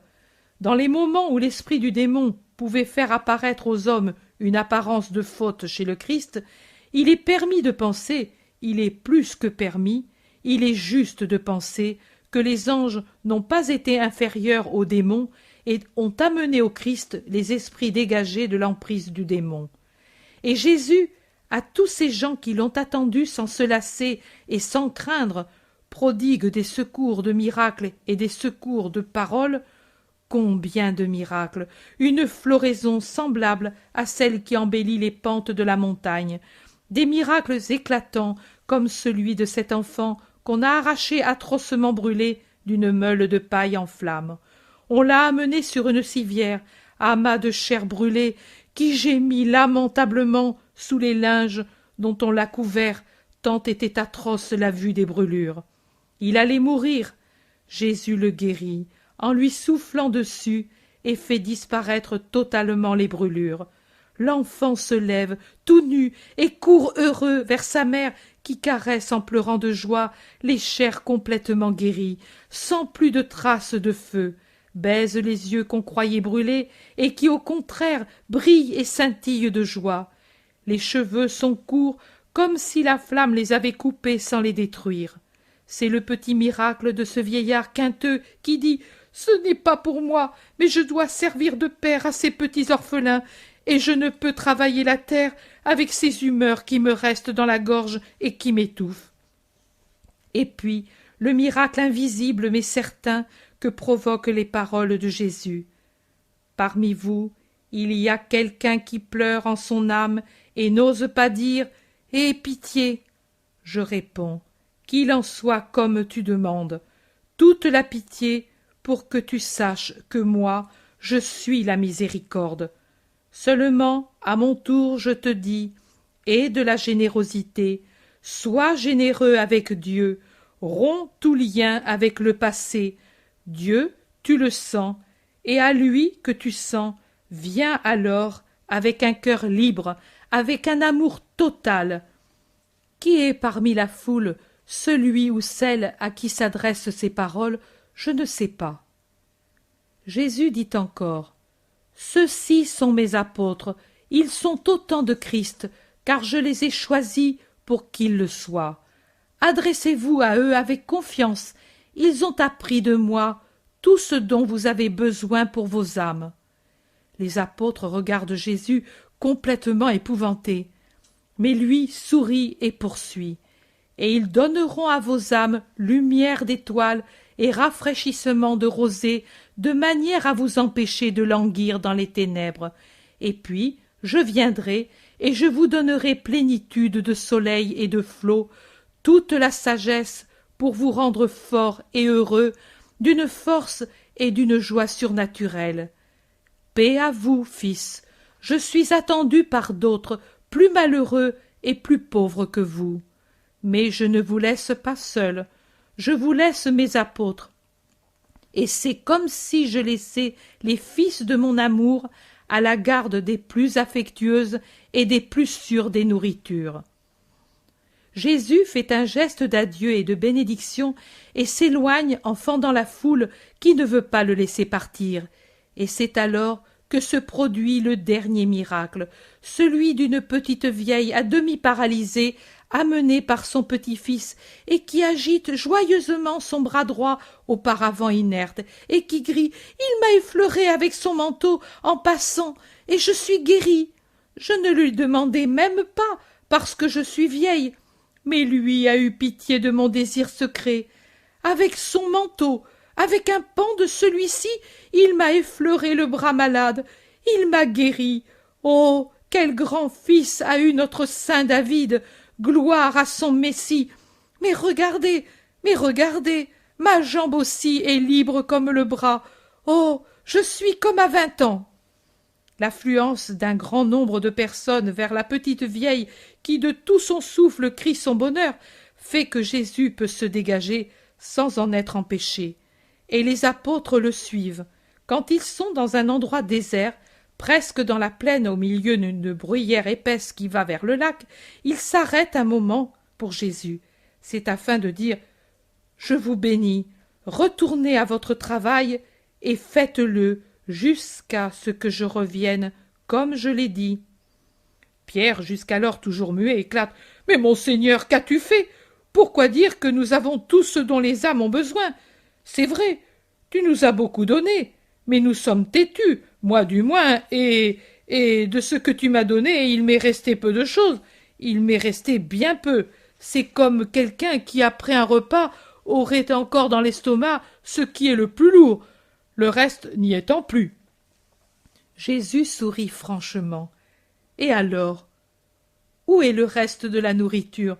dans les moments où l'esprit du démon pouvait faire apparaître aux hommes une apparence de faute chez le Christ, il est permis de penser, il est plus que permis, il est juste de penser que les anges n'ont pas été inférieurs aux démons et ont amené au Christ les esprits dégagés de l'emprise du démon. Et Jésus, à tous ces gens qui l'ont attendu sans se lasser et sans craindre, prodigue des secours de miracles et des secours de paroles. Combien de miracles! Une floraison semblable à celle qui embellit les pentes de la montagne, des miracles éclatants comme celui de cet enfant qu'on a arraché atrocement brûlé d'une meule de paille en flammes. On l'a amené sur une civière, amas de chair brûlée, qui gémit lamentablement sous les linges dont on l'a couvert, tant était atroce la vue des brûlures. Il allait mourir. Jésus le guérit, en lui soufflant dessus, et fait disparaître totalement les brûlures. L'enfant se lève, tout nu, et court heureux vers sa mère, qui caresse en pleurant de joie les chairs complètement guéries, sans plus de traces de feu, baise les yeux qu'on croyait brûlés, et qui au contraire brillent et scintillent de joie. Les cheveux sont courts, comme si la flamme les avait coupés sans les détruire. C'est le petit miracle de ce vieillard quinteux qui dit « Ce n'est pas pour moi, mais je dois servir de père à ces petits orphelins, et je ne peux travailler la terre avec ces humeurs qui me restent dans la gorge et qui m'étouffent. » Et puis, le miracle invisible mais certain que provoquent les paroles de Jésus. « Parmi vous, il y a quelqu'un qui pleure en son âme et n'ose pas dire « Aie pitié !» Je réponds « Qu'il en soit comme tu demandes, toute la pitié pour que tu saches que moi, je suis la miséricorde. Seulement, à mon tour, je te dis, aie de la générosité, sois généreux avec Dieu, romps tout lien avec le passé. Dieu, tu le sens, et à lui que tu sens, viens alors avec un cœur libre, avec un amour total. Qui est parmi la foule celui ou celle à qui s'adressent ces paroles? Je ne sais pas. Jésus dit encore, « Ceux-ci sont mes apôtres, Ils sont autant de Christ, car je les ai choisis pour qu'ils le soient. Adressez-vous à eux avec confiance. Ils ont appris de moi tout ce dont vous avez besoin pour vos âmes. » Les apôtres regardent Jésus complètement épouvantés. Mais lui sourit et poursuit. « Et ils donneront à vos âmes lumière d'étoiles et rafraîchissement de rosée, de manière à vous empêcher de languir dans les ténèbres. Et puis, je viendrai, et je vous donnerai plénitude de soleil et de flots, toute la sagesse pour vous rendre forts et heureux, d'une force et d'une joie surnaturelle. Paix à vous, fils, je suis attendu par d'autres, plus malheureux et plus pauvres que vous. Mais je ne vous laisse pas seul, je vous laisse mes apôtres. Et c'est comme si je laissais les fils de mon amour à la garde des plus affectueuses et des plus sûres des nourritures. » Jésus fait un geste d'adieu et de bénédiction et s'éloigne en fendant la foule qui ne veut pas le laisser partir. Et c'est alors que se produit le dernier miracle, celui d'une petite vieille à demi paralysée, amenée par son petit-fils, et qui agite joyeusement son bras droit auparavant inerte, et qui crie « Il m'a effleuré avec son manteau en passant, et je suis guérie. Je ne lui demandais même pas, parce que je suis vieille, mais lui a eu pitié de mon désir secret. Avec son manteau, avec un pan de celui-ci, il m'a effleuré le bras malade, il m'a guéri. Oh, quel grand fils a eu notre saint David! Gloire à son Messie! Mais regardez, ma jambe aussi est libre comme le bras. Oh, je suis comme à 20 ans. » L'affluence d'un grand nombre de personnes vers la petite vieille qui de tout son souffle crie son bonheur fait que Jésus peut se dégager sans en être empêché. Et les apôtres le suivent. Quand ils sont dans un endroit désert, presque dans la plaine au milieu d'une bruyère épaisse qui va vers le lac, ils s'arrêtent un moment pour Jésus. C'est afin de dire « Je vous bénis, retournez à votre travail et faites-le jusqu'à ce que je revienne, comme je l'ai dit. » Pierre, jusqu'alors toujours muet, éclate « Mais mon Seigneur, qu'as-tu fait? Pourquoi dire que nous avons tout ce dont les âmes ont besoin? C'est vrai, tu nous as beaucoup donné, mais nous sommes têtus, moi du moins, et de ce que tu m'as donné, il m'est resté peu de choses, il m'est resté bien peu. C'est comme quelqu'un qui, après un repas, aurait encore dans l'estomac ce qui est le plus lourd, le reste n'y étant plus. » Jésus sourit franchement. « Et alors? Où est le reste de la nourriture?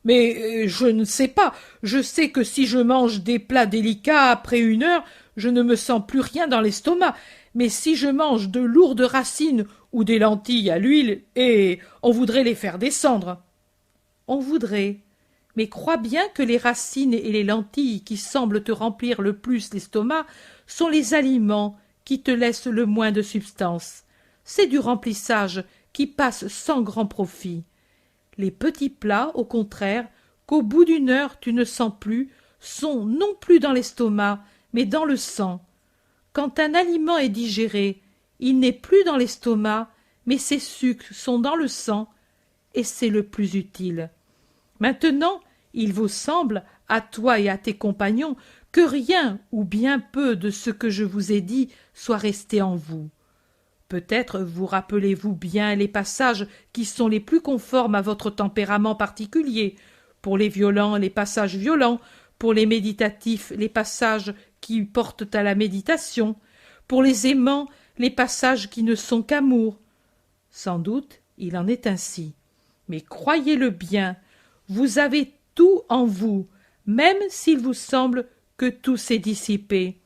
Mais je ne sais pas. Je sais que si je mange des plats délicats après 1 heure, je ne me sens plus rien dans l'estomac. Mais si je mange de lourdes racines ou des lentilles à l'huile, on voudrait les faire descendre. » On voudrait. Mais crois bien que les racines et les lentilles qui semblent te remplir le plus l'estomac sont les aliments qui te laissent le moins de substance. C'est du remplissage qui passe sans grand profit. Les petits plats, au contraire, qu'au bout d'1 heure tu ne sens plus, sont non plus dans l'estomac, mais dans le sang. Quand un aliment est digéré, il n'est plus dans l'estomac, mais ses sucres sont dans le sang, et c'est le plus utile. Maintenant, il vous semble, à toi et à tes compagnons, que rien ou bien peu de ce que je vous ai dit soit resté en vous. Peut-être vous rappelez-vous bien les passages qui sont les plus conformes à votre tempérament particulier. Pour les violents, les passages violents. Pour les méditatifs, les passages qui portent à la méditation. Pour les aimants, les passages qui ne sont qu'amour. Sans doute, il en est ainsi. Mais croyez-le bien, vous avez tout en vous, même s'il vous semble que tout s'est dissipé.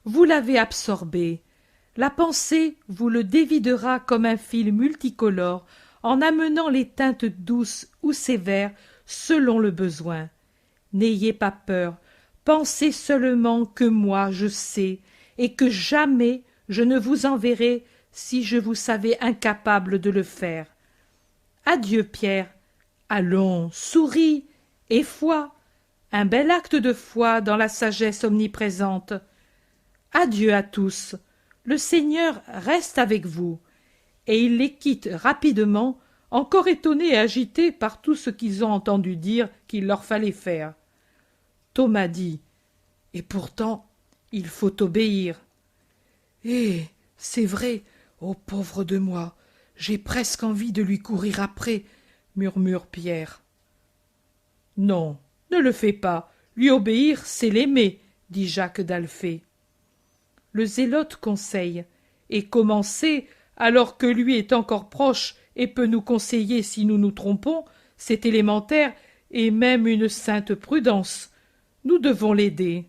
Vous l'avez absorbé. La pensée vous le dévidera comme un fil multicolore, en amenant les teintes douces ou sévères selon le besoin. N'ayez pas peur, pensez seulement que moi je sais, et que jamais je ne vous enverrai si je vous savais incapable de le faire. Adieu, Pierre. Allons, souris, et foi, un bel acte de foi dans la sagesse omniprésente. Adieu à tous. Le Seigneur reste avec vous. et ils les quittent rapidement, encore étonnés et agités par tout ce qu'ils ont entendu dire qu'il leur fallait faire. Thomas dit « Et pourtant, il faut obéir. »« Eh, c'est vrai, ô pauvre de moi, j'ai presque envie de lui courir après, » murmure Pierre. « Non, ne le fais pas, lui obéir, c'est l'aimer, » dit Jacques d'Alphée. Le zélote conseille, et commencer, alors que lui est encore proche et peut nous conseiller si nous nous trompons, c'est élémentaire et même une sainte prudence. Nous devons l'aider.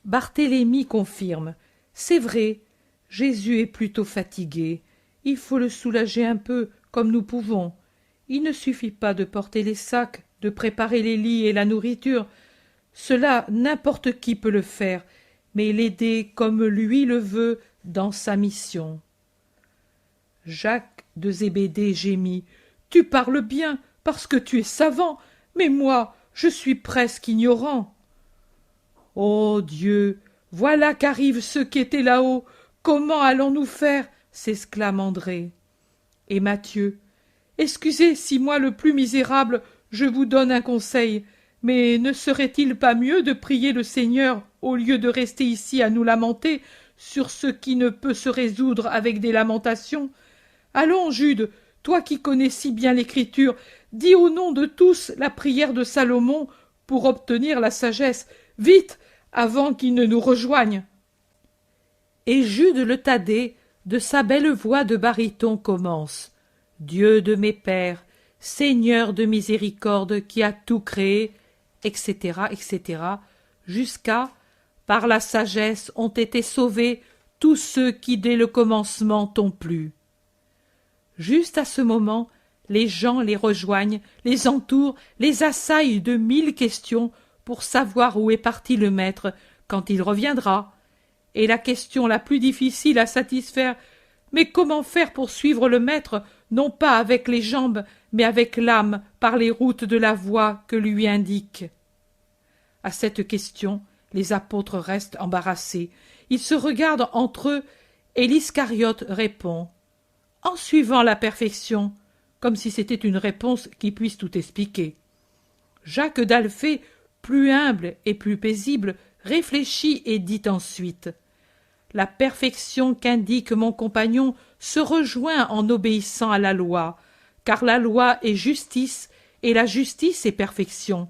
Barthélemy confirme. C'est vrai, Jésus est plutôt fatigué. Il faut le soulager un peu, comme nous pouvons. Il ne suffit pas de porter les sacs, de préparer les lits et la nourriture. Cela, n'importe qui peut le faire, mais l'aider comme lui le veut dans sa mission. Jacques de Zébédée gémit. « Tu parles bien, parce que tu es savant, mais moi, je suis presque ignorant. » « Ô Dieu, voilà qu'arrivent ceux qui étaient là-haut. Comment allons-nous faire ?» s'exclame André. Et Matthieu. « Excusez si moi le plus misérable, je vous donne un conseil, mais ne serait-il pas mieux de prier le Seigneur au lieu de rester ici à nous lamenter sur ce qui ne peut se résoudre avec des lamentations? Allons, Jude, toi qui connais si bien l'Écriture, dis au nom de tous la prière de Salomon pour obtenir la sagesse. Vite, avant qu'il ne nous rejoigne. » Et Jude le Thaddée, de sa belle voix de baryton, commence. « Dieu de mes pères, Seigneur de miséricorde qui a tout créé, etc., etc., jusqu'à « Par la sagesse ont été sauvés tous ceux qui dès le commencement t'ont plu. » Juste à ce moment, les gens les rejoignent, les entourent, les assaillent de 1000 questions pour savoir où est parti le maître, quand il reviendra. Et la question la plus difficile à satisfaire, mais comment faire pour suivre le maître, non pas avec les jambes, mais avec l'âme, par les routes de la voie que lui indique? À cette question, les apôtres restent embarrassés. Ils se regardent entre eux, et l'Iscariote répond « En suivant la perfection », comme si c'était une réponse qui puisse tout expliquer. Jacques d'Alphée, plus humble et plus paisible, réfléchit et dit ensuite « La perfection qu'indique mon compagnon se rejoint en obéissant à la loi, car la loi est justice et la justice est perfection. »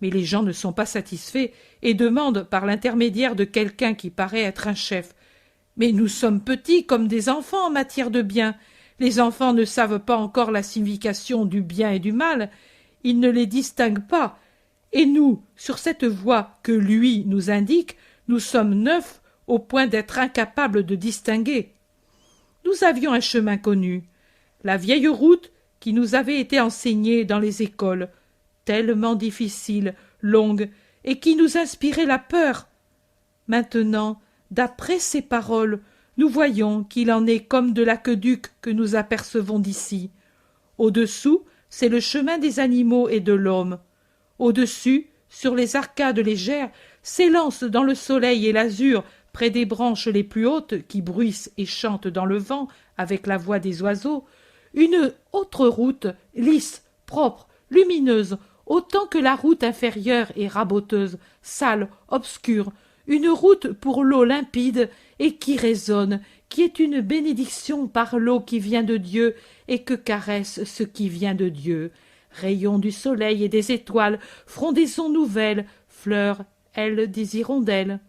Mais les gens ne sont pas satisfaits et demandent par l'intermédiaire de quelqu'un qui paraît être un chef « Mais nous sommes petits comme des enfants en matière de bien. Les enfants ne savent pas encore la signification du bien et du mal. Ils ne les distinguent pas. Et nous, sur cette voie que lui nous indique, nous sommes 9 au point d'être incapables de distinguer. Nous avions un chemin connu, la vieille route qui nous avait été enseignée dans les écoles, tellement difficile, longue, et qui nous inspirait la peur. Maintenant, d'après ces paroles, nous voyons qu'il en est comme de l'aqueduc que nous apercevons d'ici. Au-dessous, c'est le chemin des animaux et de l'homme. Au-dessus, sur les arcades légères, s'élancent dans le soleil et l'azur, près des branches les plus hautes qui bruissent et chantent dans le vent avec la voix des oiseaux, une autre route, lisse, propre, lumineuse, autant que la route inférieure est raboteuse, sale, obscure, une route pour l'eau limpide et qui résonne, qui est une bénédiction par l'eau qui vient de Dieu et que caresse ce qui vient de Dieu. Rayons du soleil et des étoiles, frondaisons nouvelles, fleurs, ailes des hirondelles.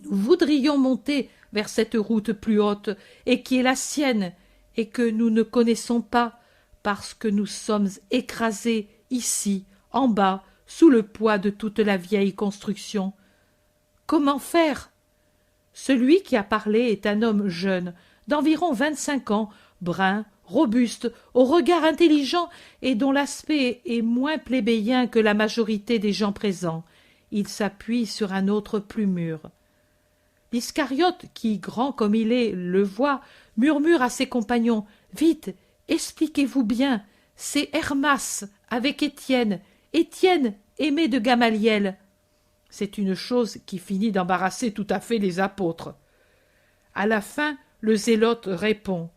Nous voudrions monter vers cette route plus haute et qui est la sienne et que nous ne connaissons pas parce que nous sommes écrasés ici, en bas, sous le poids de toute la vieille construction. Comment faire? Celui qui a parlé est un homme jeune, d'environ 25 ans, brun, robuste, au regard intelligent et dont l'aspect est moins plébéien que la majorité des gens présents. Il s'appuie sur un autre plus mûr. L'Iscariote, qui, grand comme il est, le voit, murmure à ses compagnons « Vite, expliquez-vous bien, c'est Hermas avec Étienne, Étienne aimé de Gamaliel. » C'est une chose qui finit d'embarrasser tout à fait les apôtres. À la fin, le zélote répond: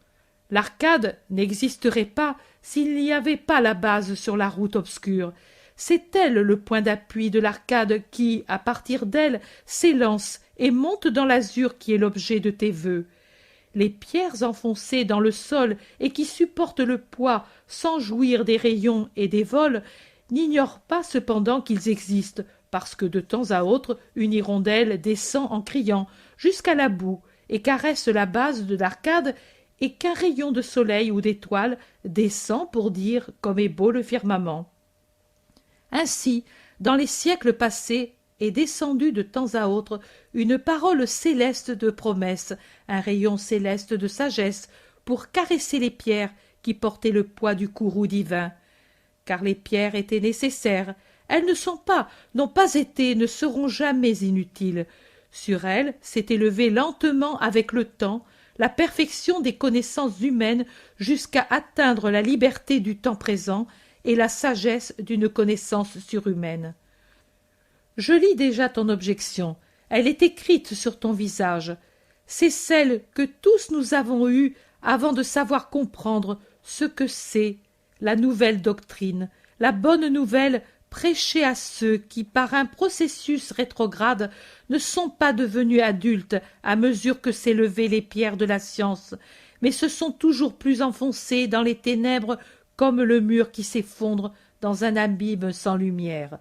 l'Arcade n'existerait pas s'il n'y avait pas la base sur la route obscure. C'est elle le point d'appui de l'Arcade qui, à partir d'elle, s'élance et monte dans l'azur qui est l'objet de tes vœux. Les pierres enfoncées dans le sol et qui supportent le poids sans jouir des rayons et des vols n'ignorent pas cependant qu'ils existent, parce que de temps à autre une hirondelle descend en criant jusqu'à la boue et caresse la base de l'arcade, et qu'un rayon de soleil ou d'étoile descend pour dire comme est beau le firmament. Ainsi, dans les siècles passés, est descendue de temps à autre une parole céleste de promesse, un rayon céleste de sagesse, pour caresser les pierres qui portaient le poids du courroux divin. Car les pierres étaient nécessaires, elles ne sont pas, n'ont pas été, ne seront jamais inutiles. Sur elles s'est élevée lentement avec le temps la perfection des connaissances humaines jusqu'à atteindre la liberté du temps présent et la sagesse d'une connaissance surhumaine. Je lis déjà ton objection, elle est écrite sur ton visage. C'est celle que tous nous avons eue avant de savoir comprendre ce que c'est la nouvelle doctrine, la bonne nouvelle prêchée à ceux qui, par un processus rétrograde, ne sont pas devenus adultes à mesure que s'élevaient les pierres de la science, mais se sont toujours plus enfoncés dans les ténèbres comme le mur qui s'effondre dans un abîme sans lumière.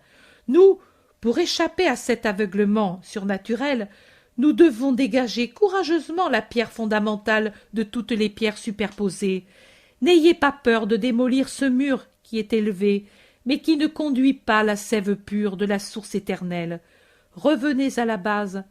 Nous, pour échapper à cet aveuglement surnaturel, nous devons dégager courageusement la pierre fondamentale de toutes les pierres superposées. N'ayez pas peur de démolir ce mur qui est élevé, mais qui ne conduit pas la sève pure de la source éternelle. Revenez à la base.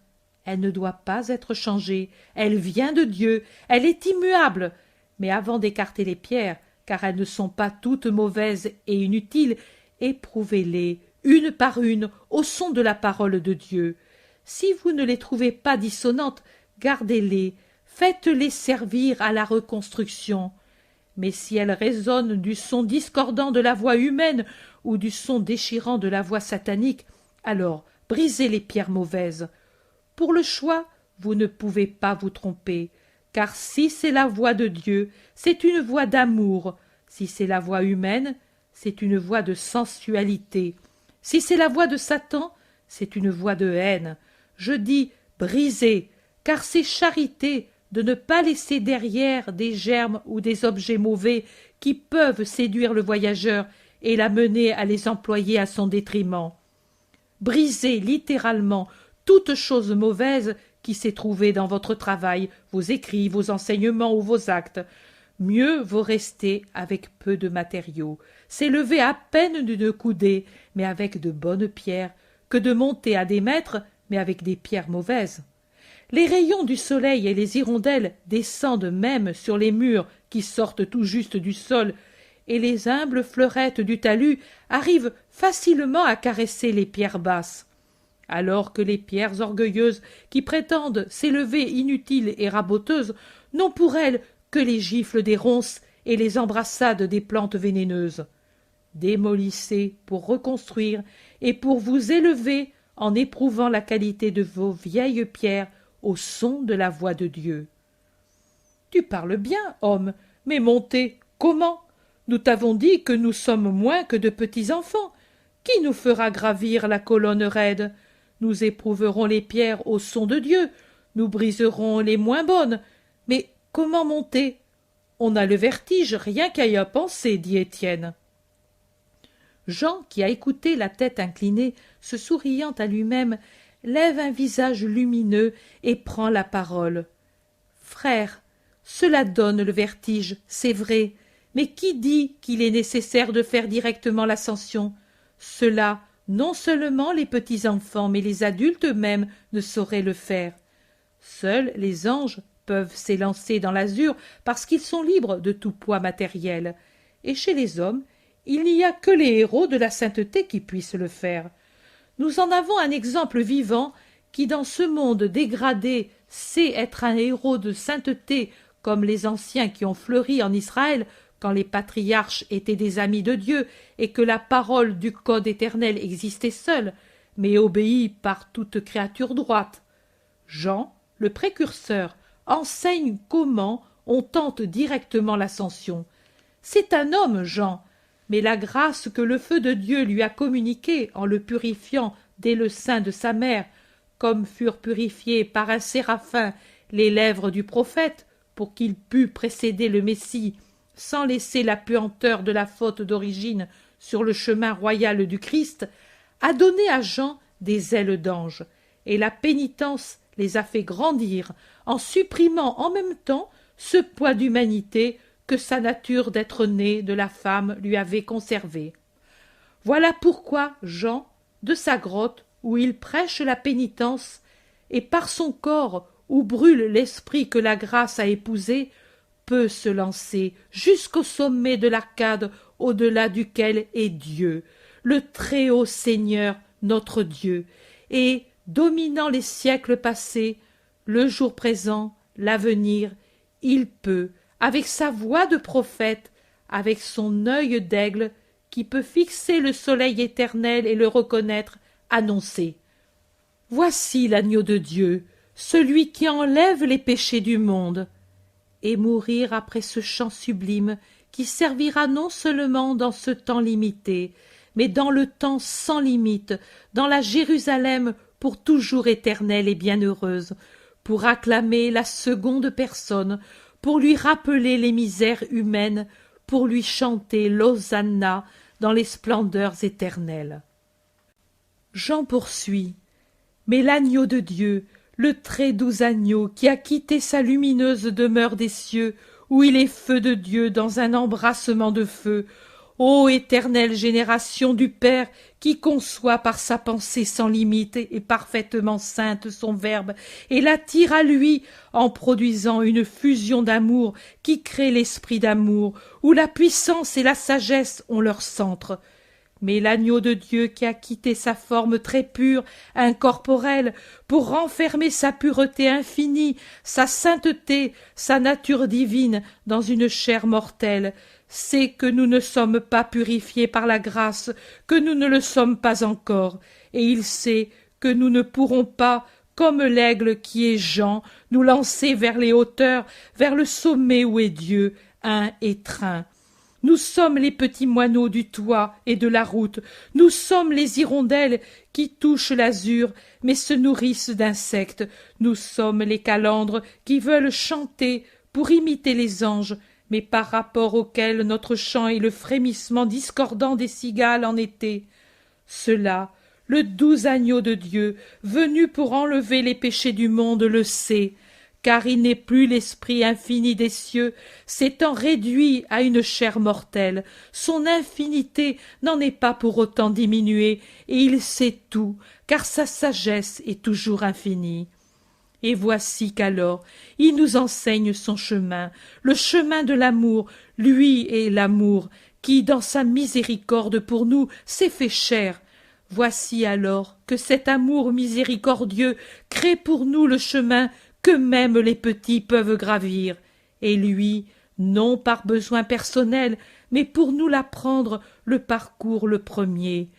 Elle ne doit pas être changée, elle vient de Dieu, elle est immuable. Mais avant d'écarter les pierres, car elles ne sont pas toutes mauvaises et inutiles, éprouvez-les, une par une, au son de la parole de Dieu. Si vous ne les trouvez pas dissonantes, gardez-les, faites-les servir à la reconstruction. Mais si elles résonnent du son discordant de la voix humaine ou du son déchirant de la voix satanique, alors brisez les pierres mauvaises. Pour le choix, vous ne pouvez pas vous tromper, car si c'est la voix de Dieu, c'est une voix d'amour. Si c'est la voix humaine, c'est une voix de sensualité. Si c'est la voix de Satan, c'est une voix de haine. Je dis brisez, car c'est charité de ne pas laisser derrière des germes ou des objets mauvais qui peuvent séduire le voyageur et l'amener à les employer à son détriment. Brisez littéralement toute chose mauvaise qui s'est trouvée dans votre travail, vos écrits, vos enseignements ou vos actes. Mieux vaut rester avec peu de matériaux, s'élever à peine d'une coudée, mais avec de bonnes pierres, que de monter à des mètres, mais avec des pierres mauvaises. Les rayons du soleil et les hirondelles descendent même sur les murs qui sortent tout juste du sol, et les humbles fleurettes du talus arrivent facilement à caresser les pierres basses. Alors que les pierres orgueilleuses qui prétendent s'élever inutiles et raboteuses n'ont pour elles que les gifles des ronces et les embrassades des plantes vénéneuses. Démolissez pour reconstruire et pour vous élever en éprouvant la qualité de vos vieilles pierres au son de la voix de Dieu. Tu parles bien, homme, mais monter, comment? Nous t'avons dit que nous sommes moins que de petits enfants. Qui nous fera gravir la colonne raide? Nous éprouverons les pierres au son de Dieu, nous briserons les moins bonnes. Mais comment monter? On a le vertige rien qu'à y penser, dit Étienne. Jean, qui a écouté la tête inclinée, se souriant à lui-même, lève un visage lumineux et prend la parole. Frère, cela donne le vertige, c'est vrai, mais qui dit qu'il est nécessaire de faire directement l'ascension? Cela, non seulement les petits enfants, mais les adultes eux-mêmes ne sauraient le faire. Seuls les anges peuvent s'élancer dans l'azur parce qu'ils sont libres de tout poids matériel, et chez les hommes, il n'y a que les héros de la sainteté qui puissent le faire. Nous en avons un exemple vivant qui, dans ce monde dégradé, sait être un héros de sainteté comme les anciens qui ont fleuri en Israël quand les patriarches étaient des amis de Dieu et que la parole du code éternel existait seule, mais obéie par toute créature droite. Jean, le précurseur, enseigne comment on tente directement l'ascension. C'est un homme, Jean, mais la grâce que le feu de Dieu lui a communiquée en le purifiant dès le sein de sa mère, comme furent purifiées par un séraphin les lèvres du prophète, pour qu'il pût précéder le Messie, sans laisser la puanteur de la faute d'origine sur le chemin royal du Christ, a donné à Jean des ailes d'ange, et la pénitence les a fait grandir en supprimant en même temps ce poids d'humanité que sa nature d'être né de la femme lui avait conservé. Voilà pourquoi Jean, de sa grotte où il prêche la pénitence, et par son corps où brûle l'esprit que la grâce a épousé, peut se lancer jusqu'au sommet de l'arcade au-delà duquel est Dieu, le Très-Haut Seigneur, notre Dieu, et, dominant les siècles passés, le jour présent, l'avenir, il peut, avec sa voix de prophète, avec son œil d'aigle, qui peut fixer le soleil éternel et le reconnaître, annoncer: voici l'agneau de Dieu, celui qui enlève les péchés du monde, et mourir après ce chant sublime qui servira non seulement dans ce temps limité, mais dans le temps sans limite, dans la Jérusalem pour toujours éternelle et bienheureuse, pour acclamer la seconde personne, pour lui rappeler les misères humaines, pour lui chanter l'Hosanna dans les splendeurs éternelles. Jean poursuit: mais l'agneau de Dieu, le très doux agneau qui a quitté sa lumineuse demeure des cieux, où il est feu de Dieu dans un embrassement de feu, ô éternelle génération du Père qui conçoit par sa pensée sans limite et parfaitement sainte son Verbe, et l'attire à lui en produisant une fusion d'amour qui crée l'esprit d'amour, où la puissance et la sagesse ont leur centre. Mais l'agneau de Dieu qui a quitté sa forme très pure, incorporelle, pour renfermer sa pureté infinie, sa sainteté, sa nature divine dans une chair mortelle, sait que nous ne sommes pas purifiés par la grâce, que nous ne le sommes pas encore, et il sait que nous ne pourrons pas, comme l'aigle qui est Jean, nous lancer vers les hauteurs, vers le sommet où est Dieu, un étreint. Nous sommes les petits moineaux du toit et de la route, nous sommes les hirondelles qui touchent l'azur mais se nourrissent d'insectes, nous sommes les calandres qui veulent chanter pour imiter les anges, mais par rapport auxquels notre chant est le frémissement discordant des cigales en été. Cela, le doux agneau de Dieu, venu pour enlever les péchés du monde, le sait, car il n'est plus l'esprit infini des cieux, s'étant réduit à une chair mortelle, son infinité n'en est pas pour autant diminuée, et il sait tout, car sa sagesse est toujours infinie. Et voici qu'alors il nous enseigne son chemin, le chemin de l'amour, lui est l'amour, qui, dans sa miséricorde pour nous, s'est fait chair. Voici alors que cet amour miséricordieux crée pour nous le chemin que même les petits peuvent gravir, et lui, non par besoin personnel, mais pour nous l'apprendre, le parcourt le premier.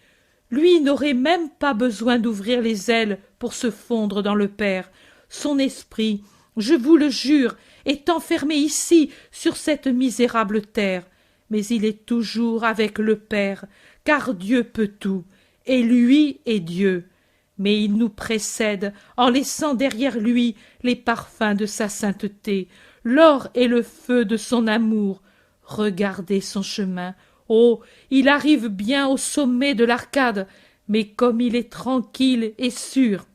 Lui n'aurait même pas besoin d'ouvrir les ailes pour se fondre dans le Père. Son esprit, je vous le jure, est enfermé ici, sur cette misérable terre, mais il est toujours avec le Père, car Dieu peut tout, et lui est Dieu. Mais il nous précède en laissant derrière lui les parfums de sa sainteté, l'or et le feu de son amour. Regardez son chemin. Oh, il arrive bien au sommet de l'arcade, mais comme il est tranquille et sûr.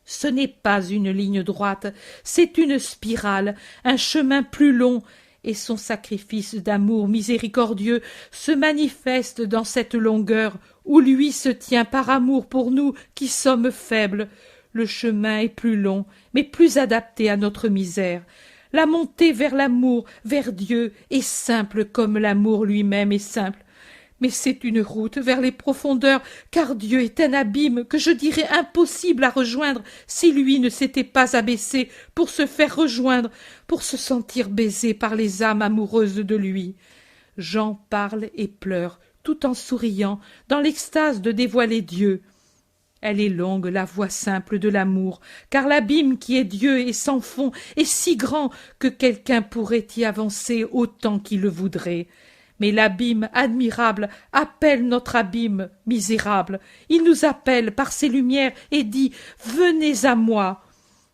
Ce n'est pas une ligne droite, c'est une spirale, un chemin plus long, et son sacrifice d'amour miséricordieux se manifeste dans cette longueur où lui se tient par amour pour nous qui sommes faibles. Le chemin est plus long, mais plus adapté à notre misère. La montée vers l'amour, vers Dieu, est simple comme l'amour lui-même est simple. Mais c'est une route vers les profondeurs, car Dieu est un abîme que je dirais impossible à rejoindre si lui ne s'était pas abaissé pour se faire rejoindre, pour se sentir baisé par les âmes amoureuses de lui. Jean parle et pleure, tout en souriant, dans l'extase de dévoiler Dieu. Elle est longue, la voie simple de l'amour, car l'abîme qui est Dieu et sans fond est si grand que quelqu'un pourrait y avancer autant qu'il le voudrait. Mais l'abîme admirable appelle notre abîme misérable. Il nous appelle par ses lumières et dit « Venez à moi ».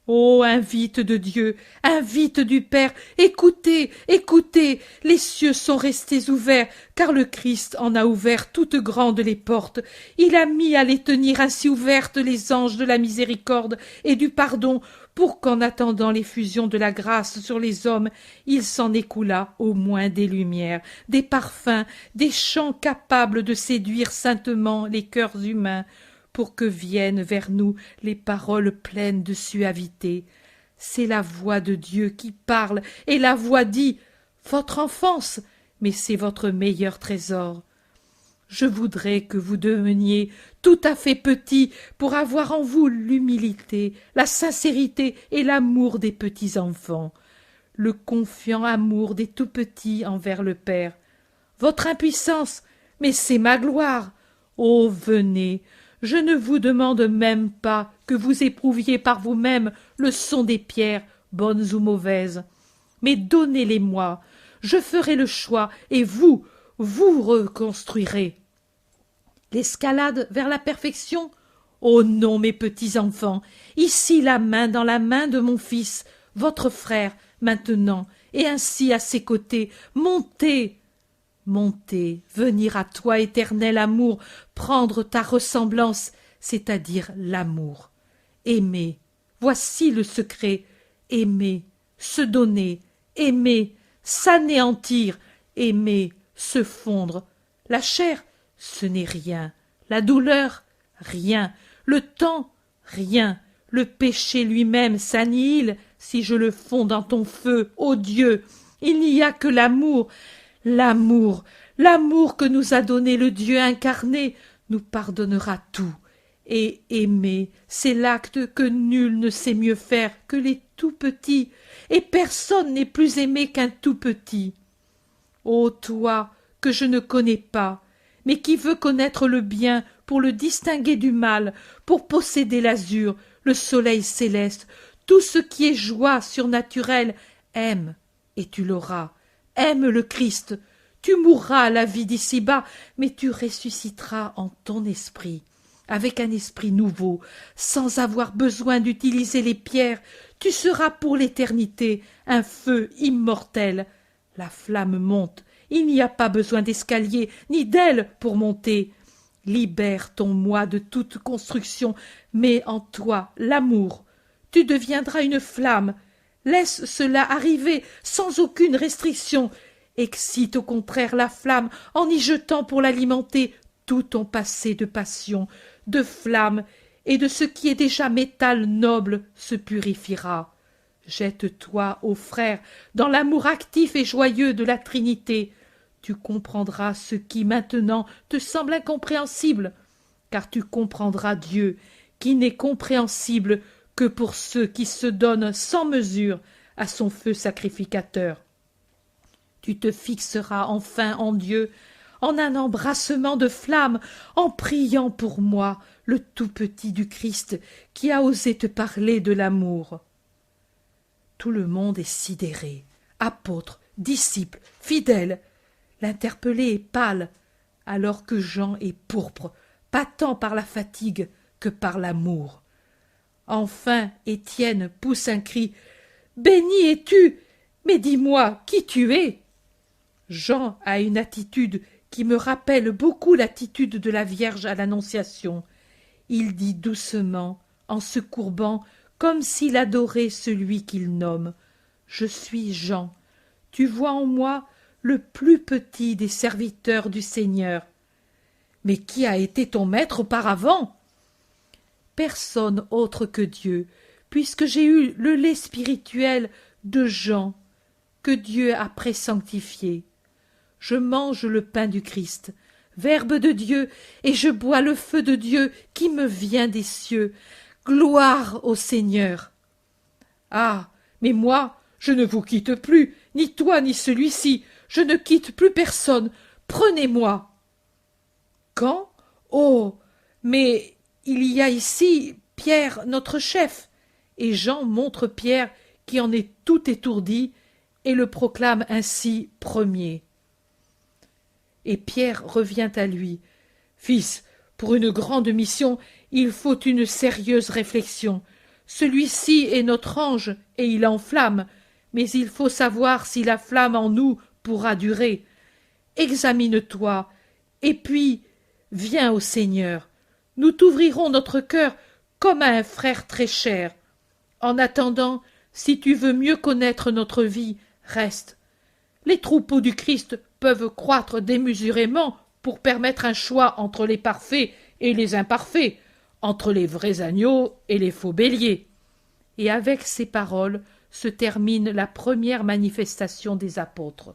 Ô invite de Dieu, invite du Père, écoutez, écoutez, les cieux sont restés ouverts, car le Christ en a ouvert toutes grandes les portes. Il a mis à les tenir ainsi ouvertes les anges de la miséricorde et du pardon, pour qu'en attendant l'effusion de la grâce sur les hommes, il s'en écoulât au moins des lumières, des parfums, des chants capables de séduire saintement les cœurs humains, pour que viennent vers nous les paroles pleines de suavité. C'est la voix de Dieu qui parle, et la voix dit « Votre enfance, mais c'est votre meilleur trésor. » Je voudrais que vous deveniez tout à fait petit pour avoir en vous l'humilité, la sincérité et l'amour des petits enfants, le confiant amour des tout petits envers le Père. Votre impuissance, mais c'est ma gloire. Oh, venez, je ne vous demande même pas que vous éprouviez par vous-même le son des pierres, bonnes ou mauvaises. Mais donnez-les-moi, je ferai le choix, et vous reconstruirez. L'escalade vers la perfection? Oh non, mes petits enfants, ici la main dans la main de mon fils, votre frère, maintenant, et ainsi à ses côtés, montez, montez, venir à toi, éternel amour, prendre ta ressemblance, c'est-à-dire l'amour. Aimer, voici le secret, aimer, se donner, aimer, s'anéantir, aimer, se fondre. La chair, ce n'est rien, la douleur, rien, le temps, rien, le péché lui-même s'annihile si je le fonds dans ton feu, ô Dieu. Il n'y a que l'amour, l'amour, l'amour que nous a donné le Dieu incarné nous pardonnera tout. Et aimer, c'est l'acte que nul ne sait mieux faire que les tout-petits, et personne n'est plus aimé qu'un tout-petit. Ô toi, que je ne connais pas, mais qui veux connaître le bien pour le distinguer du mal, pour posséder l'azur, le soleil céleste, tout ce qui est joie surnaturelle, aime, et tu l'auras. Aime le Christ, tu mourras à la vie d'ici-bas, mais tu ressusciteras en ton esprit, avec un esprit nouveau, sans avoir besoin d'utiliser les pierres, tu seras pour l'éternité un feu immortel. La flamme monte, il n'y a pas besoin d'escalier ni d'ailes pour monter. Libère ton moi de toute construction, mets en toi l'amour. Tu deviendras une flamme. Laisse cela arriver sans aucune restriction. Excite au contraire la flamme en y jetant pour l'alimenter tout ton passé de passion, de flamme, et de ce qui est déjà métal noble se purifiera. Jette-toi, ô frère, dans l'amour actif et joyeux de la Trinité. Tu comprendras ce qui maintenant te semble incompréhensible, car tu comprendras Dieu, qui n'est compréhensible que pour ceux qui se donnent sans mesure à son feu sacrificateur. Tu te fixeras enfin en Dieu, en un embrassement de flamme, en priant pour moi, le tout-petit du Christ, qui a osé te parler de l'amour. Tout le monde est sidéré, apôtres, disciples, fidèles. L'interpellé est pâle, alors que Jean est pourpre, pas tant par la fatigue que par l'amour. Enfin, Étienne pousse un cri. « Béni es-tu, mais dis-moi qui tu es ?» Jean a une attitude qui me rappelle beaucoup l'attitude de la Vierge à l'Annonciation. Il dit doucement, en se courbant, comme s'il adorait celui qu'il nomme. « Je suis Jean. Tu vois en moi le plus petit des serviteurs du Seigneur. » « Mais qui a été ton maître auparavant ?» « Personne autre que Dieu, puisque j'ai eu le lait spirituel de Jean, que Dieu a présanctifié. Je mange le pain du Christ, Verbe de Dieu, et je bois le feu de Dieu qui me vient des cieux. Gloire au Seigneur. Ah, mais moi, je ne vous quitte plus, ni toi ni celui-ci, je ne quitte plus personne. Prenez-moi. Quand? Oh, mais il y a ici Pierre, notre chef. Et Jean montre Pierre qui en est tout étourdi et le proclame ainsi premier. Et Pierre revient à lui. Fils, pour une grande mission, il faut une sérieuse réflexion. Celui-ci est notre ange et il enflamme, mais il faut savoir si la flamme en nous pourra durer. Examine-toi, et puis viens au Seigneur. Nous t'ouvrirons notre cœur comme à un frère très cher. En attendant, si tu veux mieux connaître notre vie, reste. Les troupeaux du Christ peuvent croître démesurément pour permettre un choix entre les parfaits et les imparfaits, entre les vrais agneaux et les faux béliers. Et avec ces paroles se termine la première manifestation des apôtres.